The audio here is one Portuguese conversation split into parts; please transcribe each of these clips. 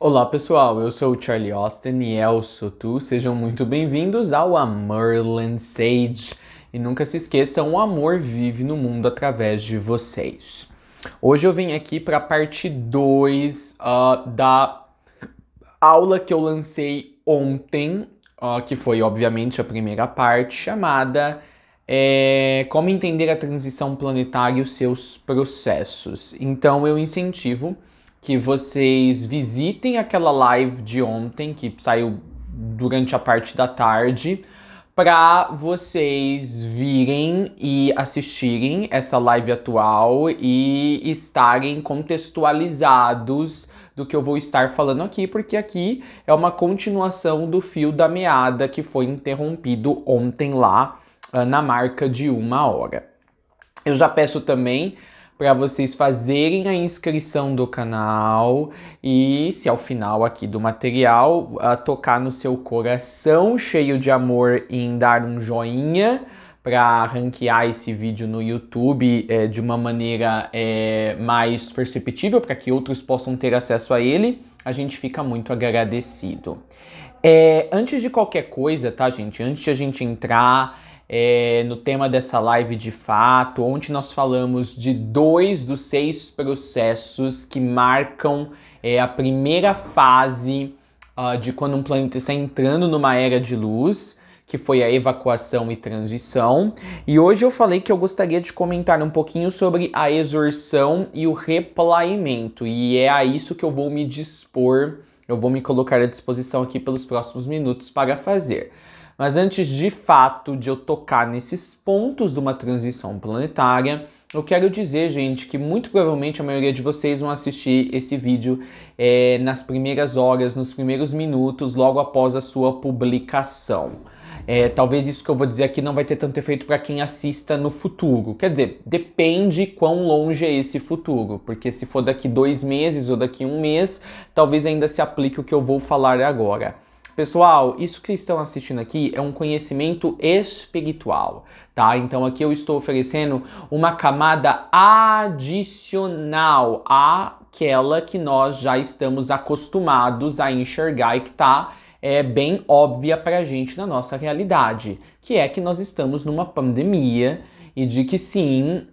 Olá pessoal, eu sou o Charlie Austin e eu sou tu. Sejam muito bem-vindos ao Amorland Sage. E nunca se esqueçam, o amor vive no mundo através de vocês. Hoje eu vim aqui para a parte 2 da aula que eu lancei ontem, que foi obviamente a primeira parte, chamada Como Entender a Transição Planetária e os Seus Processos. Então eu incentivo que vocês visitem aquela live de ontem, que saiu durante a parte da tarde, para vocês virem e assistirem essa live atual e estarem contextualizados do que eu vou estar falando aqui, porque aqui é uma continuação do fio da meada que foi interrompido ontem lá na marca de 1 hora. Eu já peço também para vocês fazerem a inscrição do canal e, se ao final aqui do material tocar no seu coração cheio de amor em dar um joinha para ranquear esse vídeo no YouTube de uma maneira mais perceptível, para que outros possam ter acesso a ele, a gente fica muito agradecido. Antes de qualquer coisa, tá, gente? Antes de a gente entrar no tema dessa live de fato, onde nós falamos de 2 dos 6 processos que marcam a primeira fase de quando um planeta está entrando numa era de luz, que foi a evacuação e transição. E hoje eu falei que eu gostaria de comentar um pouquinho sobre a exorção e o replaneamento, e é a isso que eu vou me dispor, eu vou me colocar à disposição aqui pelos próximos minutos para fazer. Mas antes de fato de eu tocar nesses pontos de uma transição planetária, eu quero dizer, gente, que muito provavelmente a maioria de vocês vão assistir esse vídeo nas primeiras horas, nos primeiros minutos, logo após a sua publicação. Talvez isso que eu vou dizer aqui não vai ter tanto efeito para quem assista no futuro. Quer dizer, depende quão longe é esse futuro, porque se for daqui 2 meses ou daqui 1 mês, talvez ainda se aplique o que eu vou falar agora. Pessoal, isso que vocês estão assistindo aqui é um conhecimento espiritual, tá? Então aqui eu estou oferecendo uma camada adicional àquela que nós já estamos acostumados a enxergar e que tá bem óbvia pra gente na nossa realidade, que é que nós estamos numa pandemia e de que sim,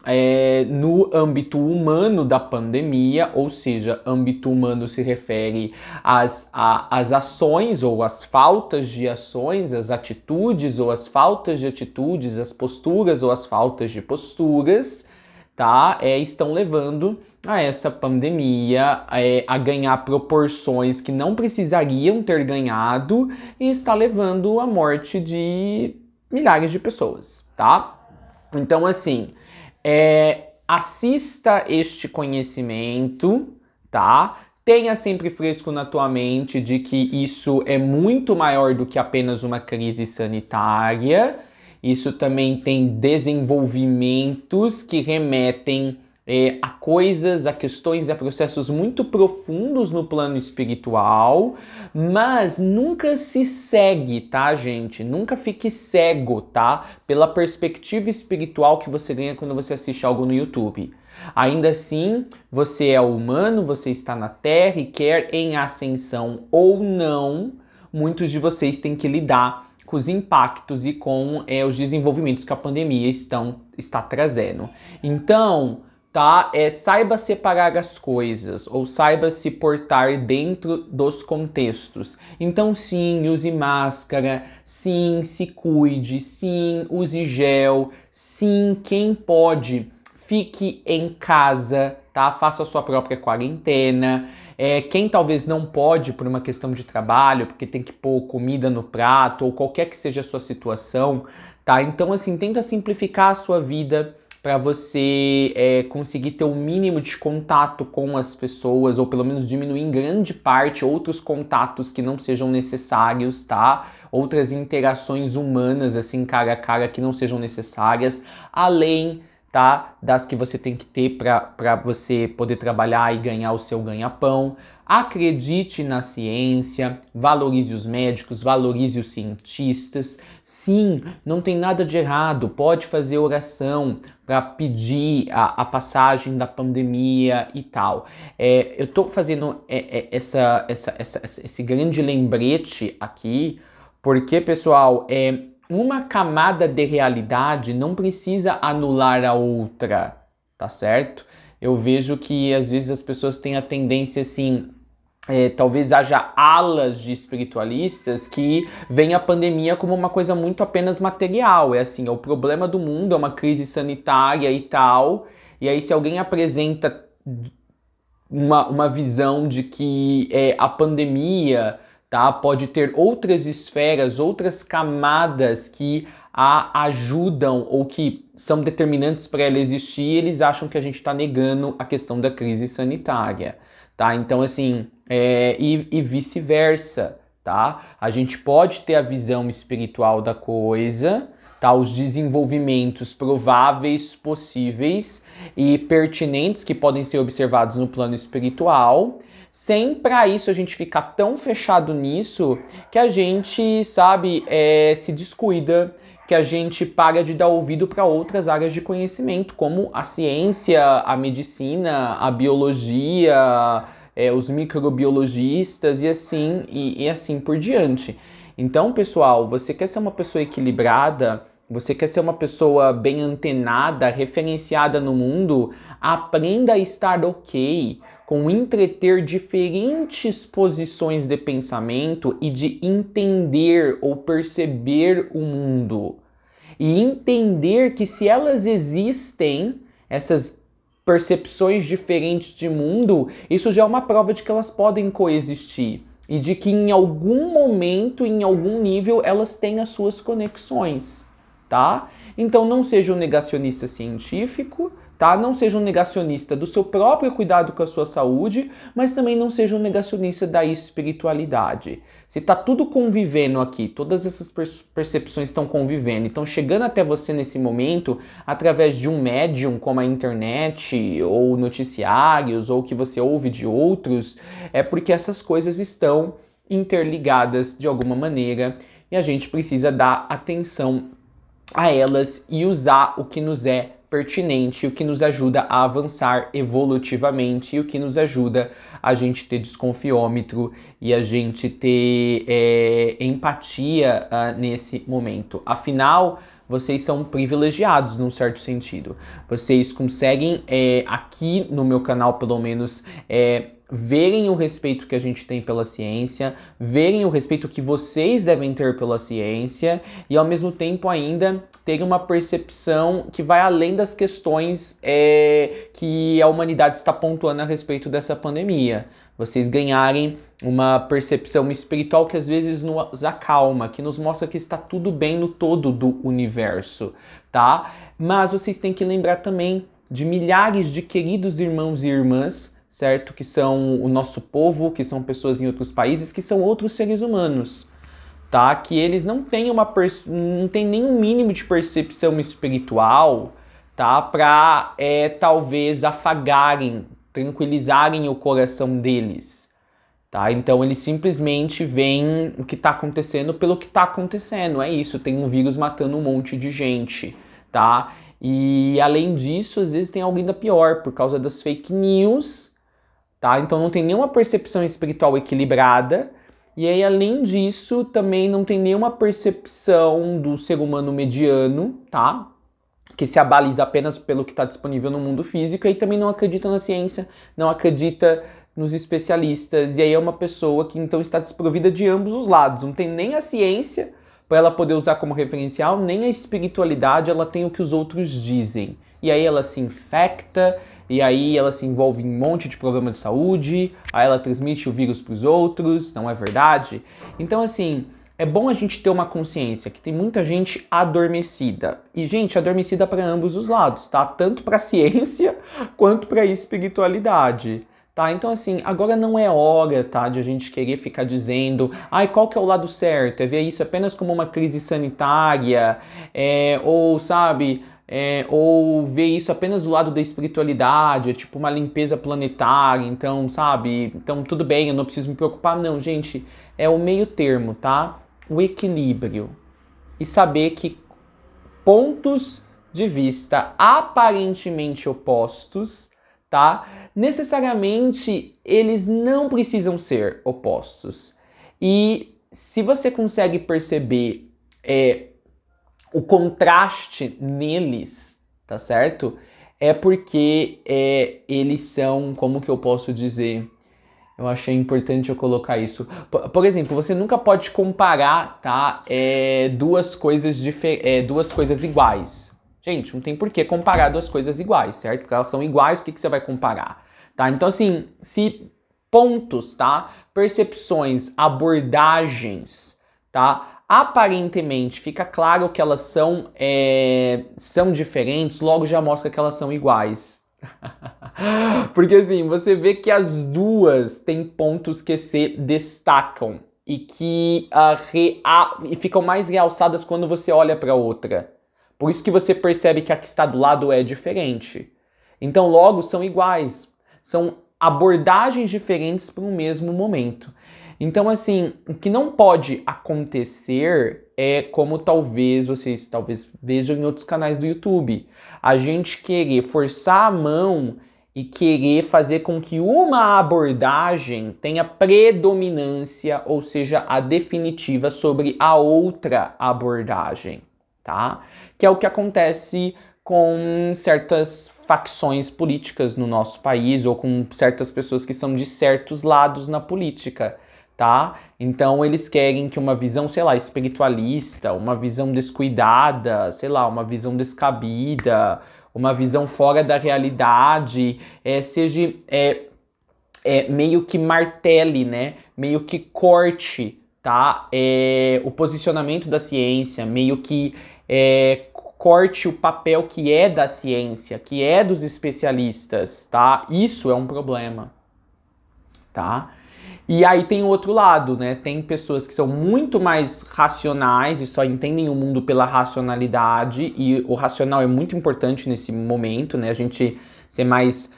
no âmbito humano da pandemia, ou seja, âmbito humano se refere às ações ou às faltas de ações, as atitudes ou as faltas de atitudes, as posturas ou as faltas de posturas, tá? Estão levando a essa pandemia a ganhar proporções que não precisariam ter ganhado e está levando à morte de milhares de pessoas, tá? Então, assim, assista este conhecimento, tá? Tenha sempre fresco na tua mente de que isso é muito maior do que apenas uma crise sanitária. Isso também tem desenvolvimentos que remetem a coisas, a questões, a processos muito profundos no plano espiritual, mas nunca se segue, tá, gente? Nunca fique cego, tá? Pela perspectiva espiritual que você ganha quando você assiste algo no YouTube. Ainda assim, você é humano, você está na Terra e quer em ascensão ou não, muitos de vocês têm que lidar com os impactos e com os desenvolvimentos que a pandemia está trazendo. Então, tá? Saiba separar as coisas, ou saiba se portar dentro dos contextos. Então, sim, use máscara, sim, se cuide, sim, use gel, sim, quem pode, fique em casa, tá? Faça a sua própria quarentena. Quem talvez não pode por uma questão de trabalho, porque tem que pôr comida no prato, ou qualquer que seja a sua situação, tá? Então, assim, tenta simplificar a sua vida para você conseguir ter o mínimo de contato com as pessoas, ou pelo menos diminuir em grande parte outros contatos que não sejam necessários, tá? Outras interações humanas, assim, cara a cara, que não sejam necessárias, além tá? Das que você tem que ter para você poder trabalhar e ganhar o seu ganha-pão. Acredite na ciência, valorize os médicos, valorize os cientistas. Sim, não tem nada de errado, pode fazer oração para pedir a passagem da pandemia e tal. Eu estou fazendo esse grande lembrete aqui, porque, pessoal, uma camada de realidade não precisa anular a outra, tá certo? Eu vejo que às vezes as pessoas têm a tendência assim, talvez haja alas de espiritualistas que veem a pandemia como uma coisa muito apenas material. É assim, é o problema do mundo, é uma crise sanitária e tal. E aí se alguém apresenta uma visão de que a pandemia, tá, pode ter outras esferas, outras camadas que a ajudam ou que são determinantes para ela existir, eles acham que a gente está negando a questão da crise sanitária, tá? Então, assim, e vice-versa, tá? A gente pode ter a visão espiritual da coisa, tá? Os desenvolvimentos prováveis, possíveis e pertinentes que podem ser observados no plano espiritual, sem para isso a gente ficar tão fechado nisso que a gente, sabe, se descuida, que a gente para de dar ouvido para outras áreas de conhecimento, como a ciência, a medicina, a biologia, os microbiologistas e assim por diante. Então, pessoal, você quer ser uma pessoa equilibrada, você quer ser uma pessoa bem antenada, referenciada no mundo, aprenda a estar ok com entreter diferentes posições de pensamento e de entender ou perceber o mundo. E entender que se elas existem, essas percepções diferentes de mundo, isso já é uma prova de que elas podem coexistir. E de que em algum momento, em algum nível, elas têm as suas conexões, tá? Então não seja um negacionista científico, tá? Não seja um negacionista do seu próprio cuidado com a sua saúde, mas também não seja um negacionista da espiritualidade. Se tá tudo convivendo aqui, todas essas percepções estão convivendo, estão chegando até você nesse momento através de um médium como a internet ou noticiários ou que você ouve de outros, é porque essas coisas estão interligadas de alguma maneira e a gente precisa dar atenção a elas e usar o que nos é pertinente, o que nos ajuda a avançar evolutivamente e o que nos ajuda a gente ter desconfiômetro e a gente ter empatia nesse momento. Afinal, vocês são privilegiados num certo sentido. Vocês conseguem, aqui no meu canal pelo menos, verem o respeito que a gente tem pela ciência, verem o respeito que vocês devem ter pela ciência e ao mesmo tempo ainda terem uma percepção que vai além das questões que a humanidade está pontuando a respeito dessa pandemia. Vocês ganharem uma percepção espiritual que às vezes nos acalma, que nos mostra que está tudo bem no todo do universo, tá? Mas vocês têm que lembrar também de milhares de queridos irmãos e irmãs, certo? Que são o nosso povo, que são pessoas em outros países, que são outros seres humanos, tá? Que eles não têm não têm nenhum mínimo de percepção espiritual, tá? Para talvez afagarem, tranquilizarem o coração deles, tá? Então eles simplesmente veem o que está acontecendo pelo que está acontecendo, é isso. Tem um vírus matando um monte de gente, tá? E além disso, às vezes tem algo ainda pior, por causa das fake news, tá? Então não tem nenhuma percepção espiritual equilibrada. E aí, além disso, também não tem nenhuma percepção do ser humano mediano, tá? Que se abaliza apenas pelo que está disponível no mundo físico e também não acredita na ciência, não acredita nos especialistas. E aí é uma pessoa que então está desprovida de ambos os lados. Não tem nem a ciência para ela poder usar como referencial, nem a espiritualidade, ela tem o que os outros dizem. E aí ela se infecta, e aí ela se envolve em um monte de problema de saúde, aí ela transmite o vírus para os outros, não é verdade? Então, assim, é bom a gente ter uma consciência que tem muita gente adormecida. E, gente, adormecida para ambos os lados, tá? Tanto para a ciência quanto para a espiritualidade. Tá? Então, assim, agora não é hora, tá, de a gente querer ficar dizendo qual que é o lado certo? É ver isso apenas como uma crise sanitária, ou, sabe, ou ver isso apenas do lado da espiritualidade, é tipo uma limpeza planetária, então, sabe? Então, tudo bem, eu não preciso me preocupar. Não, gente, é o meio termo, tá? O equilíbrio. E saber que pontos de vista aparentemente opostos, tá? Necessariamente eles não precisam ser opostos. E se você consegue perceber o contraste neles, tá certo? É porque eles são, como que eu posso dizer? Eu achei importante eu colocar isso. Por exemplo, você nunca pode comparar, tá? Duas coisas iguais. Gente, não tem por que comparar duas coisas iguais, certo? Porque elas são iguais, o que você vai comparar? Tá? Então, assim, se pontos, tá? Percepções, abordagens, tá? Aparentemente fica claro que elas são diferentes, logo já mostra que elas são iguais. Porque assim, você vê que as duas têm pontos que se destacam e que e ficam mais realçadas quando você olha para outra. Por isso que você percebe que a que está do lado é diferente. Então, logo, são iguais. São abordagens diferentes para o mesmo momento. Então, assim, o que não pode acontecer é como vocês vejam em outros canais do YouTube. A gente querer forçar a mão e querer fazer com que uma abordagem tenha predominância, ou seja, a definitiva sobre a outra abordagem, tá? Que é o que acontece com certas facções políticas no nosso país ou com certas pessoas que são de certos lados na política, tá? Então eles querem que uma visão, sei lá, espiritualista, uma visão descuidada, sei lá, uma visão descabida, uma visão fora da realidade, seja meio que martele, né? Meio que corte, tá? O posicionamento da ciência, meio que corte o papel que é da ciência, que é dos especialistas, tá? Isso é um problema, tá? E aí tem o outro lado, né? Tem pessoas que são muito mais racionais e só entendem o mundo pela racionalidade, e o racional é muito importante nesse momento, né? A gente ser mais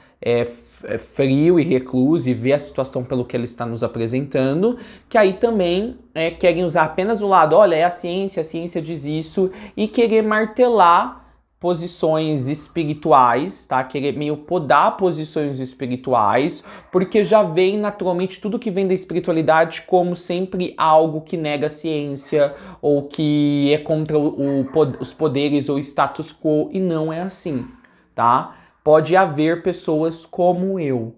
frio e recluso e ver a situação pelo que ele está nos apresentando, que aí também querem usar apenas o lado, olha, a ciência diz isso, e querer martelar posições espirituais, tá? Querer meio podar posições espirituais, porque já vem naturalmente tudo que vem da espiritualidade como sempre algo que nega a ciência ou que é contra os poderes ou status quo, e não é assim, tá? Pode haver pessoas como eu,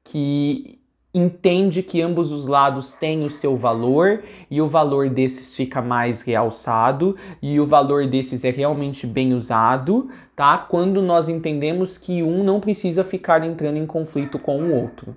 que entende que ambos os lados têm o seu valor e o valor desses fica mais realçado e o valor desses é realmente bem usado, tá? Quando nós entendemos que um não precisa ficar entrando em conflito com o outro,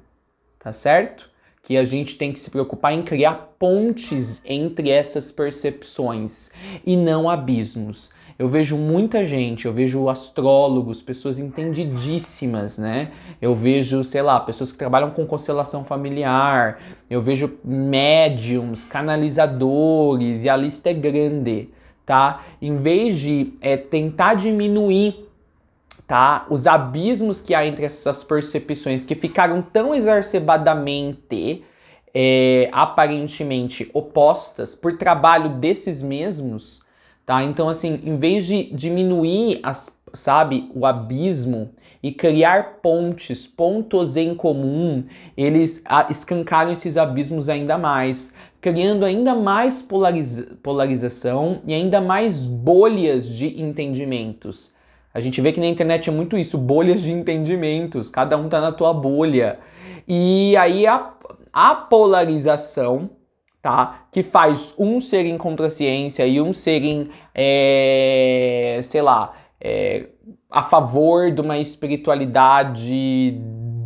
tá certo? Que a gente tem que se preocupar em criar pontes entre essas percepções e não abismos. Eu vejo muita gente, eu vejo astrólogos, pessoas entendidíssimas, né? Eu vejo, sei lá, pessoas que trabalham com constelação familiar, eu vejo médiums, canalizadores, e a lista é grande, tá? Em vez de tentar diminuir, tá, os abismos que há entre essas percepções que ficaram tão exacerbadamente, aparentemente opostas por trabalho desses mesmos, tá? Então, assim, em vez de diminuir, o abismo e criar pontos em comum, eles escancaram esses abismos ainda mais, criando ainda mais polarização e ainda mais bolhas de entendimentos. A gente vê que na internet é muito isso, bolhas de entendimentos, cada um tá na tua bolha. E aí a polarização, tá? Que faz um serem contra a ciência e um serem, a favor de uma espiritualidade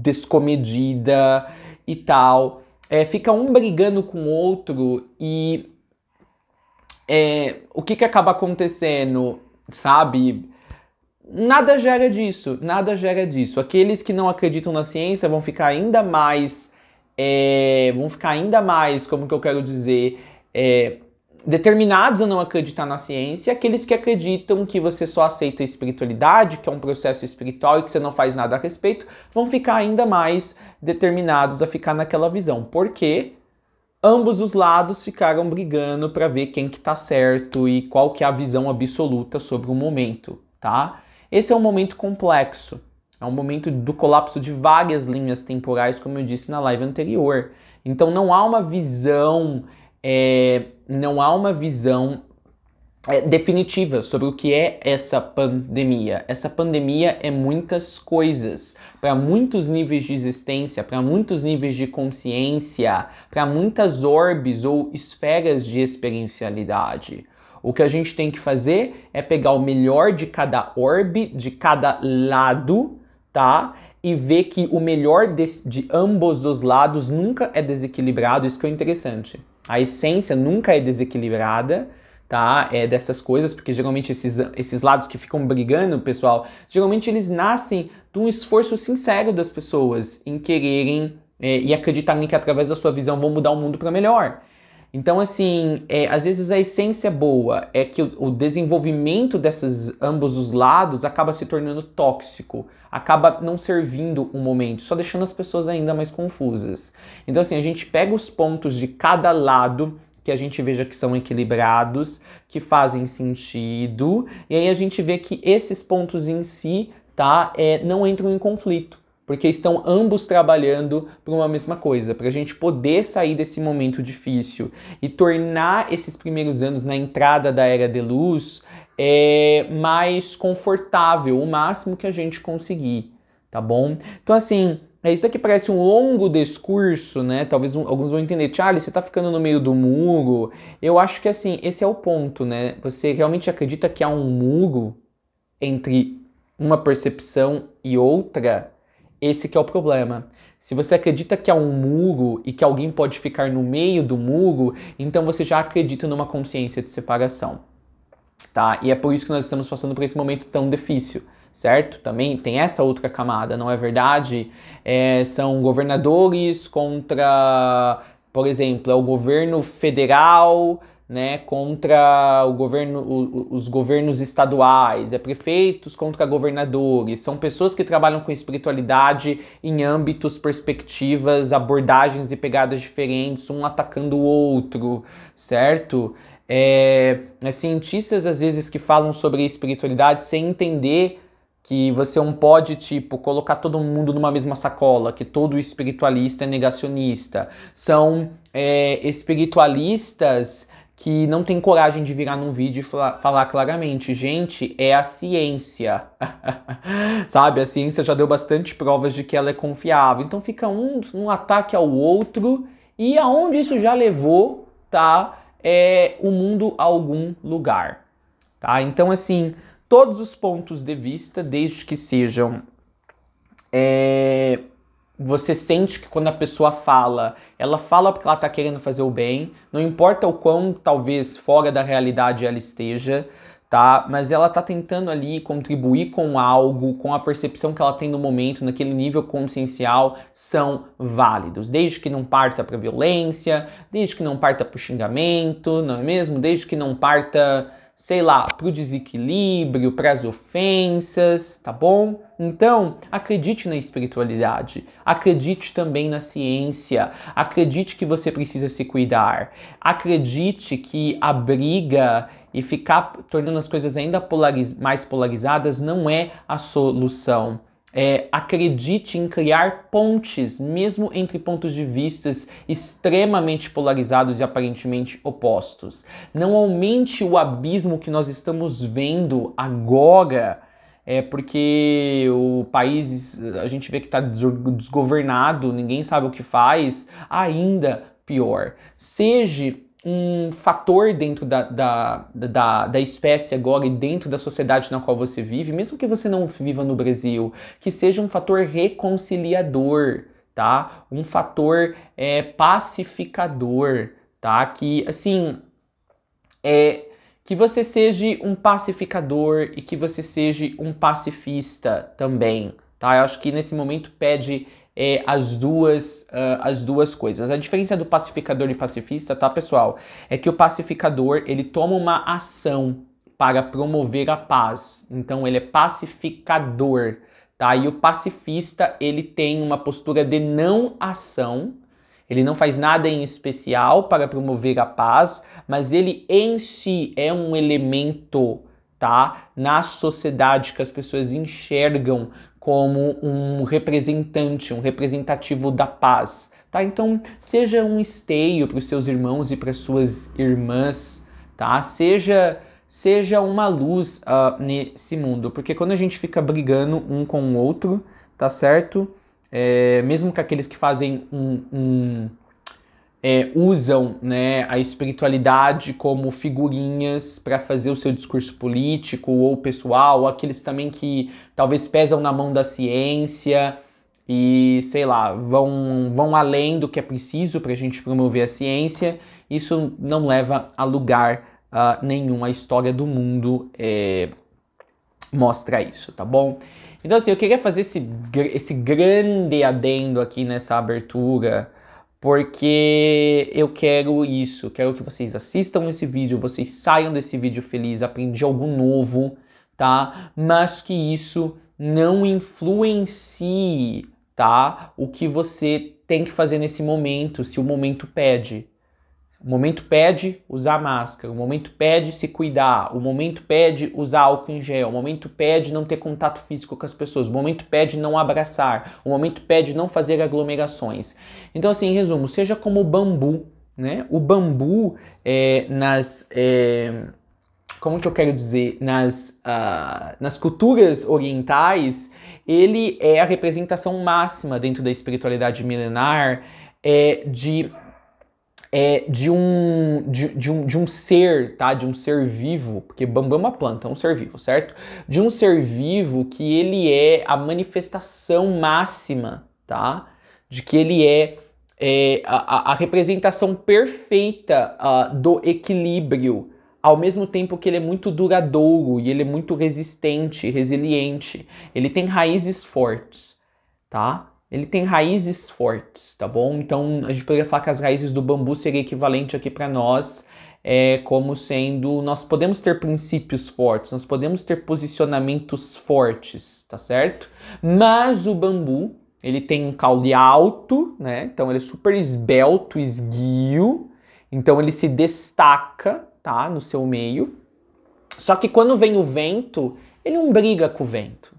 descomedida e tal. Fica um brigando com o outro e o que acaba acontecendo, sabe? Nada gera disso, nada gera disso. Aqueles que não acreditam na ciência vão ficar ainda mais, como que eu quero dizer, determinados a não acreditar na ciência, aqueles que acreditam que você só aceita a espiritualidade, que é um processo espiritual e que você não faz nada a respeito, vão ficar ainda mais determinados a ficar naquela visão. Porque ambos os lados ficaram brigando para ver quem que tá certo e qual que é a visão absoluta sobre o momento, tá? Esse é um momento complexo. É um momento do colapso de várias linhas temporais, como eu disse na live anterior. Então não há uma visão definitiva sobre o que é essa pandemia. Essa pandemia é muitas coisas, para muitos níveis de existência, para muitos níveis de consciência, para muitas orbes ou esferas de experiencialidade. O que a gente tem que fazer é pegar o melhor de cada orbe, de cada lado, tá? E ver que o melhor de ambos os lados nunca é desequilibrado. Isso que é interessante. A essência nunca é desequilibrada, tá? É dessas coisas, porque geralmente esses lados que ficam brigando, pessoal, geralmente eles nascem de um esforço sincero das pessoas em quererem e acreditarem que através da sua visão vão mudar o mundo para melhor. Então, assim, às vezes a essência boa é que o desenvolvimento desses ambos os lados acaba se tornando tóxico, acaba não servindo um momento, só deixando as pessoas ainda mais confusas. Então, assim, a gente pega os pontos de cada lado que a gente veja que são equilibrados, que fazem sentido, e aí a gente vê que esses pontos em si, tá, não entram em conflito. Porque estão ambos trabalhando para uma mesma coisa, para a gente poder sair desse momento difícil e tornar esses primeiros anos na entrada da Era de Luz mais confortável, o máximo que a gente conseguir, tá bom? Então, assim, isso aqui parece um longo discurso, né? Talvez alguns vão entender, Charlie, você tá ficando no meio do muro. Eu acho que, assim, esse é o ponto, né? Você realmente acredita que há um muro entre uma percepção e outra? Esse que é o problema. Se você acredita que há um muro e que alguém pode ficar no meio do muro, então você já acredita numa consciência de separação, tá? E é por isso que nós estamos passando por esse momento tão difícil, certo? Também tem essa outra camada, não é verdade? São governadores contra, por exemplo, o governo federal, né, contra os governos estaduais, prefeitos contra governadores, são pessoas que trabalham com espiritualidade em âmbitos, perspectivas, abordagens e pegadas diferentes, um atacando o outro, certo? Cientistas às vezes que falam sobre espiritualidade sem entender que você não pode, tipo, colocar todo mundo numa mesma sacola, que todo espiritualista é negacionista. São espiritualistas que não tem coragem de virar num vídeo e falar claramente, gente, é a ciência, sabe? A ciência já deu bastante provas de que ela é confiável. Então fica um ataque ao outro e aonde isso já levou, tá? O mundo a algum lugar, tá? Então, assim, todos os pontos de vista, desde que sejam... Você sente que quando a pessoa fala, ela fala porque ela tá querendo fazer o bem, não importa o quão, talvez, fora da realidade ela esteja, tá? Mas ela tá tentando ali contribuir com algo, com a percepção que ela tem no momento, naquele nível consciencial, são válidos. Desde que não parta pra violência, desde que não parta pro xingamento, não é mesmo? Desde que não parta, sei lá, pro desequilíbrio, pras ofensas, tá bom? Então, acredite na espiritualidade, acredite também na ciência, acredite que você precisa se cuidar, acredite que a briga e ficar tornando as coisas ainda mais polarizadas não é a solução. Acredite em criar pontes, mesmo entre pontos de vistas extremamente polarizados e aparentemente opostos. Não aumente o abismo que nós estamos vendo agora, porque o país, a gente vê que está desgovernado, ninguém sabe o que faz, ainda pior. Seja um fator dentro da espécie agora e dentro da sociedade na qual você vive, mesmo que você não viva no Brasil, que seja um fator reconciliador, tá? Um fator pacificador, tá? Que, assim, que você seja um pacificador e que você seja um pacifista também, tá? Eu acho que nesse momento pede as duas coisas. A diferença do pacificador e pacifista, tá, pessoal? É que o pacificador, ele toma uma ação para promover a paz. Então, ele é pacificador, tá? E o pacifista, ele tem uma postura de não ação. Ele não faz nada em especial para promover a paz, mas ele em si é um elemento, tá, na sociedade que as pessoas enxergam como um representante, um representativo da paz, tá? Então, seja um esteio para os seus irmãos e para suas irmãs, tá? Seja uma luz nesse mundo, porque quando a gente fica brigando um com o outro, tá certo? Mesmo que aqueles que fazem usam, né, a espiritualidade como figurinhas para fazer o seu discurso político ou pessoal, ou aqueles também que talvez pesam na mão da ciência e, sei lá, vão além do que é preciso para a gente promover a ciência. Isso não leva a lugar nenhum. A história do mundo mostra isso, tá bom? Então, assim, eu queria fazer esse grande adendo aqui nessa abertura, porque eu quero isso, quero que vocês assistam esse vídeo, vocês saiam desse vídeo feliz, aprendi algo novo, tá? Mas que isso não influencie, tá? O que você tem que fazer nesse momento, se o momento pede. O momento pede usar máscara, o momento pede se cuidar, o momento pede usar álcool em gel, o momento pede não ter contato físico com as pessoas, o momento pede não abraçar, o momento pede não fazer aglomerações. Então, assim, em resumo, seja como o bambu, né? O bambu como que eu quero dizer? Nas culturas orientais, ele é a representação máxima dentro da espiritualidade milenar de um ser, tá? De um ser vivo, porque bambu é uma planta, é um ser vivo, certo? De um ser vivo que ele é a manifestação máxima, tá? De que ele é a representação perfeita do equilíbrio, ao mesmo tempo que ele é muito duradouro e ele é muito resistente, resiliente. Ele tem raízes fortes, tá? Ele tem raízes fortes, tá bom? Então, a gente poderia falar que as raízes do bambu seria equivalente aqui para nós, como sendo... Nós podemos ter princípios fortes, nós podemos ter posicionamentos fortes, tá certo? Mas o bambu, ele tem um caule alto, né? Então, ele é super esbelto, esguio. Então, ele se destaca, tá? No seu meio. Só que quando vem o vento, ele não briga com o vento,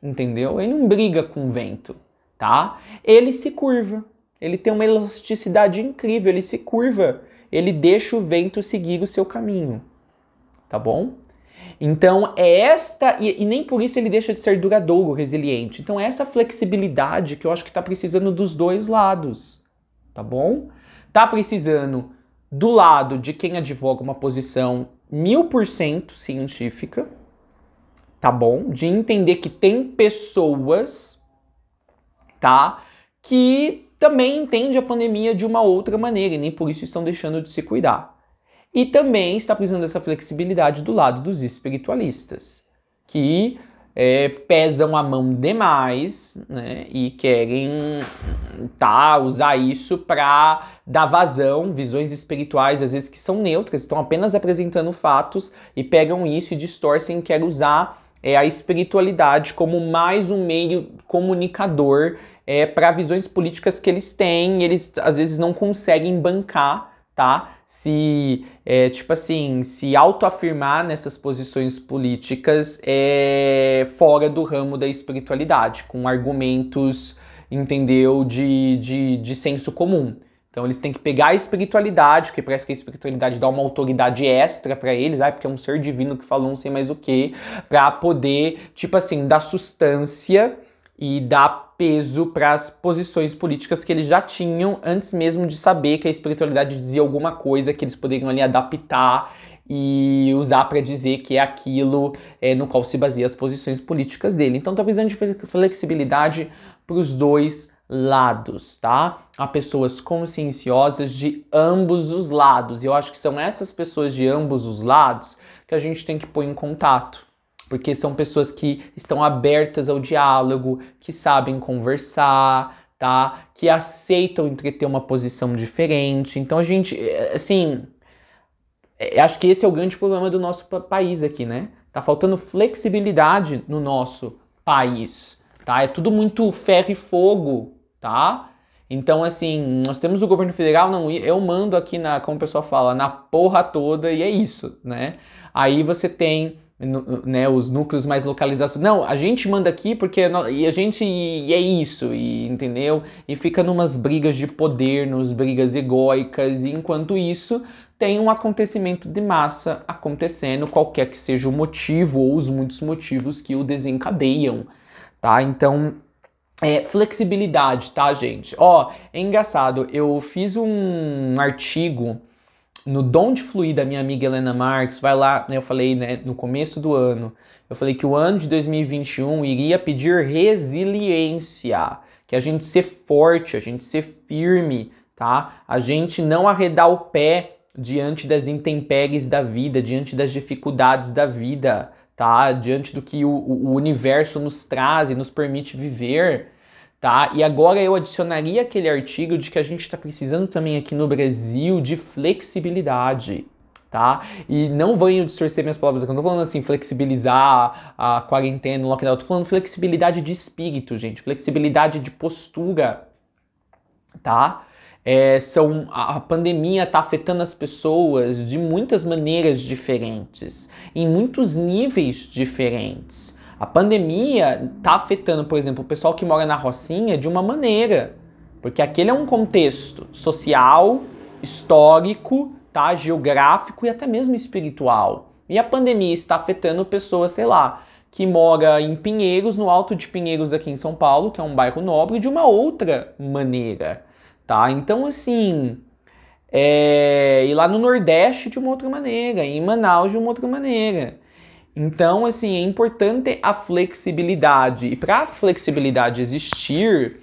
entendeu? Ele não briga com o vento. Tá? Ele se curva, ele tem uma elasticidade incrível, ele se curva, ele deixa o vento seguir o seu caminho, tá bom? Então e nem por isso ele deixa de ser duradouro, resiliente. Então essa flexibilidade que eu acho que tá precisando dos dois lados, tá bom? Tá precisando do lado de quem advoga uma posição 1000% científica, tá bom? De entender que tem pessoas, tá, que também entende a pandemia de uma outra maneira e nem por isso estão deixando de se cuidar. E também está precisando dessa flexibilidade do lado dos espiritualistas, que pesam a mão demais, né, e querem usar isso para dar vazão, visões espirituais, às vezes que são neutras, estão apenas apresentando fatos e pegam isso e distorcem e querem usar a espiritualidade como mais um meio comunicador para visões políticas que eles têm, eles às vezes não conseguem bancar, tá? Se autoafirmar nessas posições políticas fora do ramo da espiritualidade, com argumentos, entendeu, de senso comum. Então eles têm que pegar a espiritualidade, que parece que a espiritualidade dá uma autoridade extra para eles, porque é um ser divino que falou não sei mais o que, para poder, dar sustância e dar peso para as posições políticas que eles já tinham antes mesmo de saber que a espiritualidade dizia alguma coisa que eles poderiam ali adaptar e usar para dizer que é aquilo no qual se baseia as posições políticas dele. Então tá precisando de flexibilidade para os dois lados, tá? Há pessoas conscienciosas de ambos os lados. E eu acho que são essas pessoas de ambos os lados que a gente tem que pôr em contato. Porque são pessoas que estão abertas ao diálogo, que sabem conversar, tá? Que aceitam entreter uma posição diferente. Então a gente, assim, acho que esse é o grande problema do nosso país aqui, né? Tá faltando flexibilidade no nosso país, tá? É tudo muito ferro e fogo, tá? Então, assim, nós temos o governo federal, não, eu mando aqui como o pessoal fala, na porra toda e é isso, né? Aí você tem, né, os núcleos mais localizados. Não, a gente manda aqui porque e é isso, entendeu? E fica numas brigas de poder, numas brigas egóicas, e enquanto isso tem um acontecimento de massa acontecendo, qualquer que seja o motivo ou os muitos motivos que o desencadeiam, tá? Então, flexibilidade, tá, gente? Ó, é engraçado, eu fiz um artigo no Dom de Fluir da minha amiga Helena Marques, vai lá, né, eu falei, né, no começo do ano, eu falei que o ano de 2021 iria pedir resiliência, que a gente ser forte, a gente ser firme, tá? A gente não arredar o pé diante das intempéries da vida, diante das dificuldades da vida, tá? Diante do que o universo nos traz e nos permite viver, tá? E agora eu adicionaria aquele artigo de que a gente está precisando também aqui no Brasil de flexibilidade, tá? E não venham distorcer minhas palavras, eu não tô falando assim, flexibilizar a quarentena, o lockdown, eu tô falando flexibilidade de espírito, gente, flexibilidade de postura, tá? A pandemia está afetando as pessoas de muitas maneiras diferentes, em muitos níveis diferentes. A pandemia está afetando, por exemplo, o pessoal que mora na Rocinha de uma maneira, porque aquele é um contexto social, histórico, tá? Geográfico e até mesmo espiritual. E a pandemia está afetando pessoas, sei lá, que mora em Pinheiros, no Alto de Pinheiros aqui em São Paulo, que é um bairro nobre, de uma outra maneira. Tá? Então, assim, e lá no Nordeste de uma outra maneira, em Manaus de uma outra maneira. Então, assim, é importante a flexibilidade. E para a flexibilidade existir,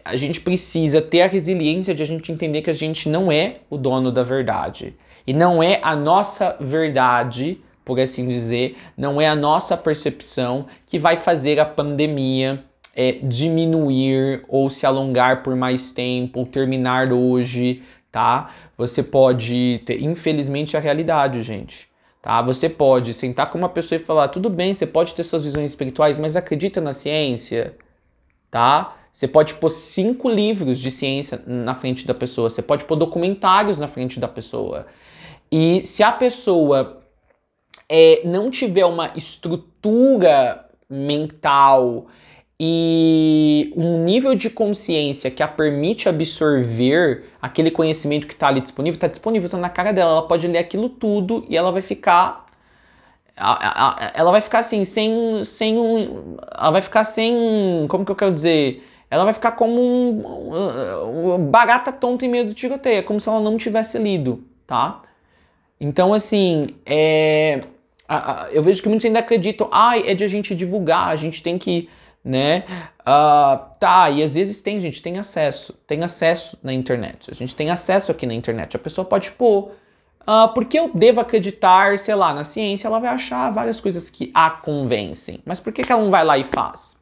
a gente precisa ter a resiliência de a gente entender que a gente não é o dono da verdade. E não é a nossa verdade, por assim dizer, não é a nossa percepção que vai fazer a pandemia diminuir ou se alongar por mais tempo, ou terminar hoje, tá? Você pode ter, infelizmente, a realidade, gente, tá? Você pode sentar com uma pessoa e falar, tudo bem, você pode ter suas visões espirituais, mas acredita na ciência, tá? Você pode pôr 5 livros de ciência na frente da pessoa, você pode pôr documentários na frente da pessoa. E se a pessoa não tiver uma estrutura mental e um nível de consciência que a permite absorver aquele conhecimento que está ali disponível, está na cara dela, ela pode ler aquilo tudo e ela vai ficar assim, ela vai ficar sem, como que eu quero dizer, ela vai ficar como barata tonta em meio do tiroteio, é como se ela não tivesse lido, tá? Então, assim, eu vejo que muitos ainda acreditam, é de a gente divulgar, a gente tem que, né? E às vezes gente tem acesso na internet, a gente tem acesso aqui na internet, a pessoa pode pôr, porque eu devo acreditar, sei lá, na ciência, ela vai achar várias coisas que a convencem, mas por que ela não vai lá e faz?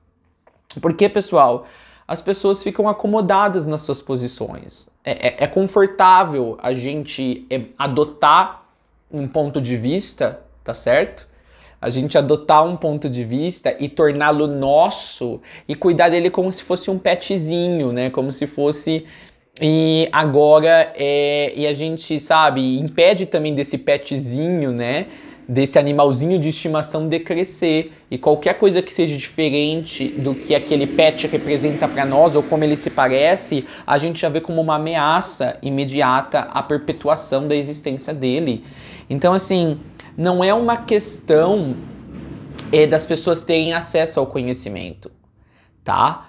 Porque, pessoal, as pessoas ficam acomodadas nas suas posições, é confortável a gente adotar um ponto de vista, tá certo? A gente adotar um ponto de vista e torná-lo nosso e cuidar dele como se fosse um petzinho, né? Como se fosse... E agora, e a gente, sabe, impede também desse petzinho, né? Desse animalzinho de estimação de crescer. E qualquer coisa que seja diferente do que aquele pet representa para nós ou como ele se parece, a gente já vê como uma ameaça imediata à perpetuação da existência dele. Então, assim, não é uma questão das pessoas terem acesso ao conhecimento, tá?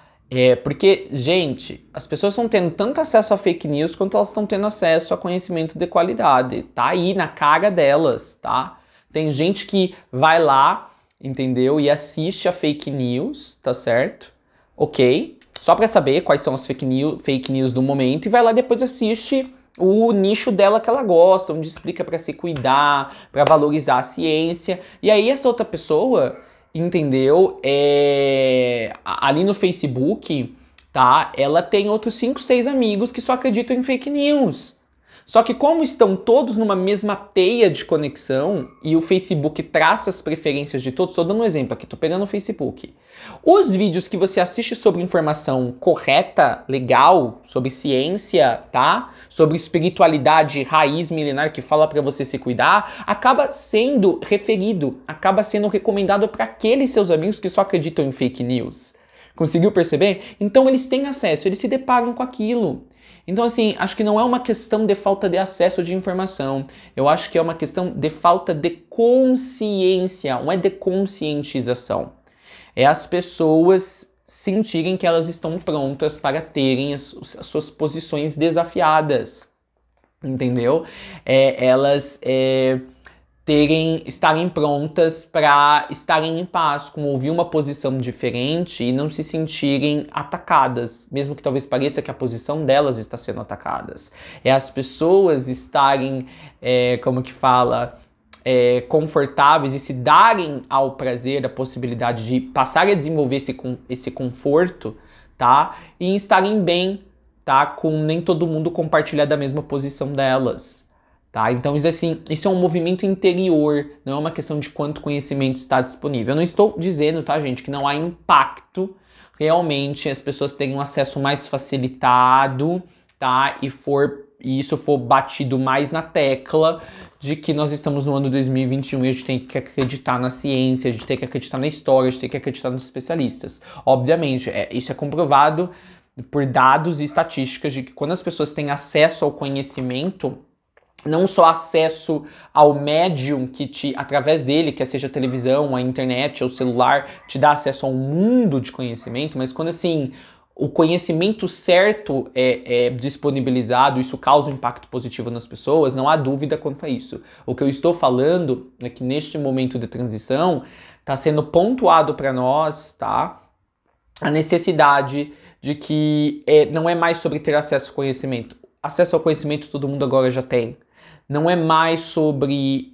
Porque, gente, as pessoas estão tendo tanto acesso a fake news quanto elas estão tendo acesso a conhecimento de qualidade. Tá aí na cara delas, tá? Tem gente que vai lá, entendeu? E assiste a fake news, tá certo? Ok? Só pra saber quais são as fake news do momento e vai lá depois assiste o nicho dela que ela gosta, onde explica para se cuidar, para valorizar a ciência. E aí essa outra pessoa, entendeu? Ali no Facebook, tá? Ela tem outros 5, 6 amigos que só acreditam em fake news. Só que como estão todos numa mesma teia de conexão e o Facebook traça as preferências de todos, estou dando um exemplo aqui, estou pegando o Facebook. Os vídeos que você assiste sobre informação correta, legal, sobre ciência, tá? Sobre espiritualidade raiz milenar que fala para você se cuidar, acaba sendo referido, acaba sendo recomendado para aqueles seus amigos que só acreditam em fake news. Conseguiu perceber? Então eles têm acesso, eles se deparam com aquilo. Então, assim, acho que não é uma questão de falta de acesso de informação. Eu acho que é uma questão de falta de consciência, não é de conscientização. É as pessoas sentirem que elas estão prontas para terem as suas posições desafiadas, entendeu? Estarem prontas para estarem em paz, com ouvir uma posição diferente e não se sentirem atacadas, mesmo que talvez pareça que a posição delas está sendo atacadas. É as pessoas estarem, confortáveis e se darem ao prazer a possibilidade de passar a desenvolver esse conforto, tá? E estarem bem, tá? Com nem todo mundo compartilhar da mesma posição delas. Tá? Então, isso é um movimento interior, não é uma questão de quanto conhecimento está disponível. Eu não estou dizendo, tá, gente, que não há impacto, realmente as pessoas têm um acesso mais facilitado, tá? E isso for batido mais na tecla de que nós estamos no ano 2021 e a gente tem que acreditar na ciência, a gente tem que acreditar na história, a gente tem que acreditar nos especialistas. Obviamente, isso é comprovado por dados e estatísticas de que quando as pessoas têm acesso ao conhecimento, não só acesso ao médium que através dele, quer seja a televisão, a internet, ou o celular, te dá acesso a um mundo de conhecimento, mas quando assim o conhecimento certo é disponibilizado, isso causa um impacto positivo nas pessoas, não há dúvida quanto a isso. O que eu estou falando é que neste momento de transição está sendo pontuado para nós, tá? A necessidade de que não é mais sobre ter acesso ao conhecimento. Acesso ao conhecimento todo mundo agora já tem. Não é mais sobre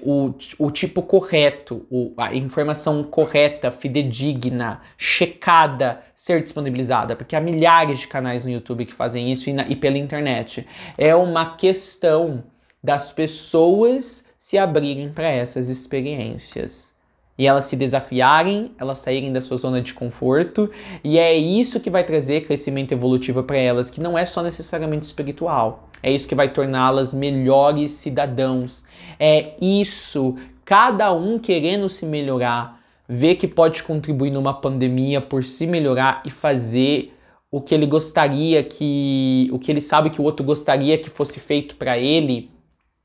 o tipo correto, a informação correta, fidedigna, checada, ser disponibilizada, porque há milhares de canais no YouTube que fazem isso e pela internet. É uma questão das pessoas se abrirem para essas experiências. E elas se desafiarem, elas saírem da sua zona de conforto, e é isso que vai trazer crescimento evolutivo para elas, que não é só necessariamente espiritual. É isso que vai torná-las melhores cidadãos. É isso, cada um querendo se melhorar, ver que pode contribuir numa pandemia por se melhorar e fazer o que ele gostaria o que ele sabe que o outro gostaria que fosse feito para ele,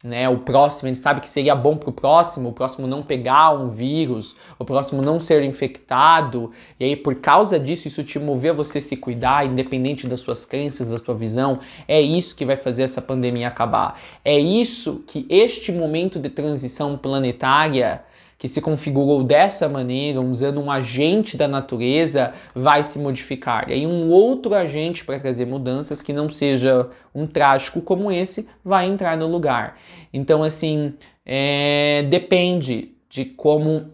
né? O próximo, ele sabe que seria bom para o próximo não pegar um vírus, o próximo não ser infectado, e aí por causa disso, isso te mover a você se cuidar, independente das suas crenças, da sua visão. É isso que vai fazer essa pandemia acabar. É isso que este momento de transição planetária, que se configurou dessa maneira, usando um agente da natureza, vai se modificar. E aí um outro agente para trazer mudanças que não seja um trágico como esse, vai entrar no lugar. Então, assim, depende de como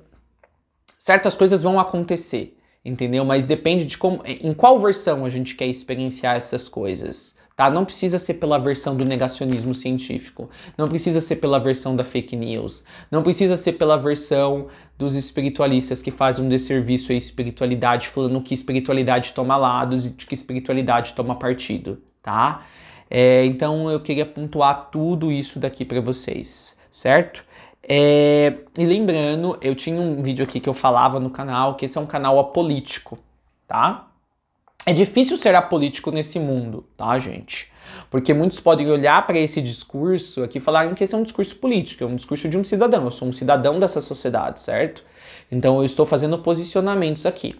certas coisas vão acontecer, entendeu? Mas depende de em qual versão a gente quer experienciar essas coisas. Tá? Não precisa ser pela versão do negacionismo científico, não precisa ser pela versão da fake news, não precisa ser pela versão dos espiritualistas que fazem um desserviço à espiritualidade, falando que espiritualidade toma lados e de que espiritualidade toma partido, tá? Então eu queria pontuar tudo isso daqui para vocês, certo? E lembrando, eu tinha um vídeo aqui que eu falava no canal, que esse é um canal apolítico, tá? É difícil ser apolítico nesse mundo, tá, gente? Porque muitos podem olhar para esse discurso aqui e falarem que esse é um discurso político, é um discurso de um cidadão. Eu sou um cidadão dessa sociedade, certo? Então eu estou fazendo posicionamentos aqui.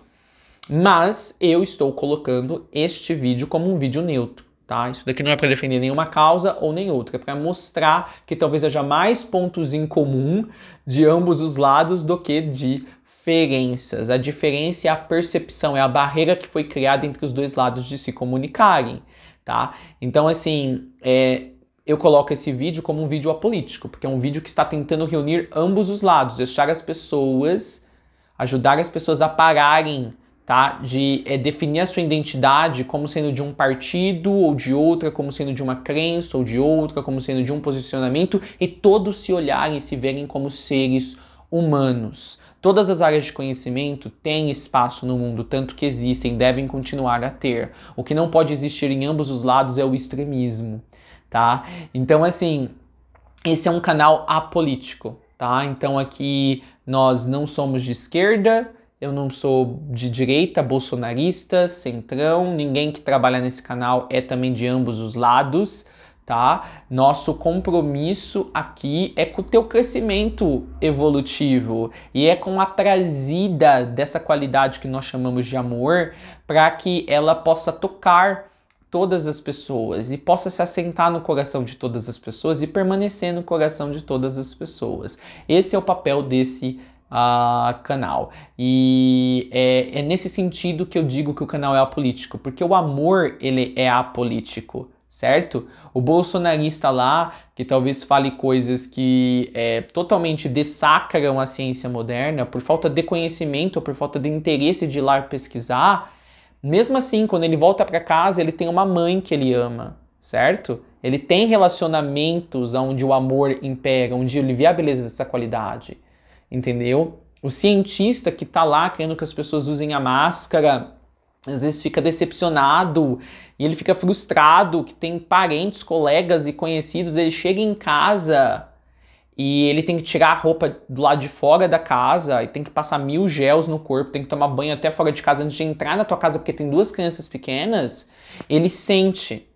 Mas eu estou colocando este vídeo como um vídeo neutro, tá? Isso daqui não é para defender nenhuma causa ou nem outra, é para mostrar que talvez haja mais pontos em comum de ambos os lados do que de diferenças. A diferença é a percepção, é a barreira que foi criada entre os dois lados de se comunicarem, tá? Então, assim, eu coloco esse vídeo como um vídeo apolítico, porque é um vídeo que está tentando reunir ambos os lados, ajudar as pessoas a pararem tá? De definir a sua identidade como sendo de um partido ou de outra, como sendo de uma crença ou de outra, como sendo de um posicionamento, e todos se olharem e se verem como seres humanos. Todas as áreas de conhecimento têm espaço no mundo, tanto que existem, devem continuar a ter. O que não pode existir em ambos os lados é o extremismo, tá? Então, assim, esse é um canal apolítico, tá? Então aqui nós não somos de esquerda, eu não sou de direita, bolsonarista, centrão, ninguém que trabalha nesse canal é também de ambos os lados, tá? Nosso compromisso aqui é com o teu crescimento evolutivo e é com a trazida dessa qualidade que nós chamamos de amor para que ela possa tocar todas as pessoas e possa se assentar no coração de todas as pessoas e permanecer no coração de todas as pessoas. Esse é o papel desse canal. E é nesse sentido que eu digo que o canal é apolítico, porque o amor, ele é apolítico, certo? O bolsonarista lá, que talvez fale coisas que totalmente dessacram a ciência moderna, por falta de conhecimento ou por falta de interesse de ir lá pesquisar, mesmo assim, quando ele volta para casa, ele tem uma mãe que ele ama, certo? Ele tem relacionamentos onde o amor impera, onde ele vê a beleza dessa qualidade, entendeu? O cientista que tá lá querendo que as pessoas usem a máscara, às vezes fica decepcionado e ele fica frustrado, que tem parentes, colegas e conhecidos, ele chega em casa e ele tem que tirar a roupa do lado de fora da casa, e tem que passar 1000 gels no corpo, tem que tomar banho até fora de casa antes de entrar na tua casa porque tem 2 crianças pequenas. Ele sente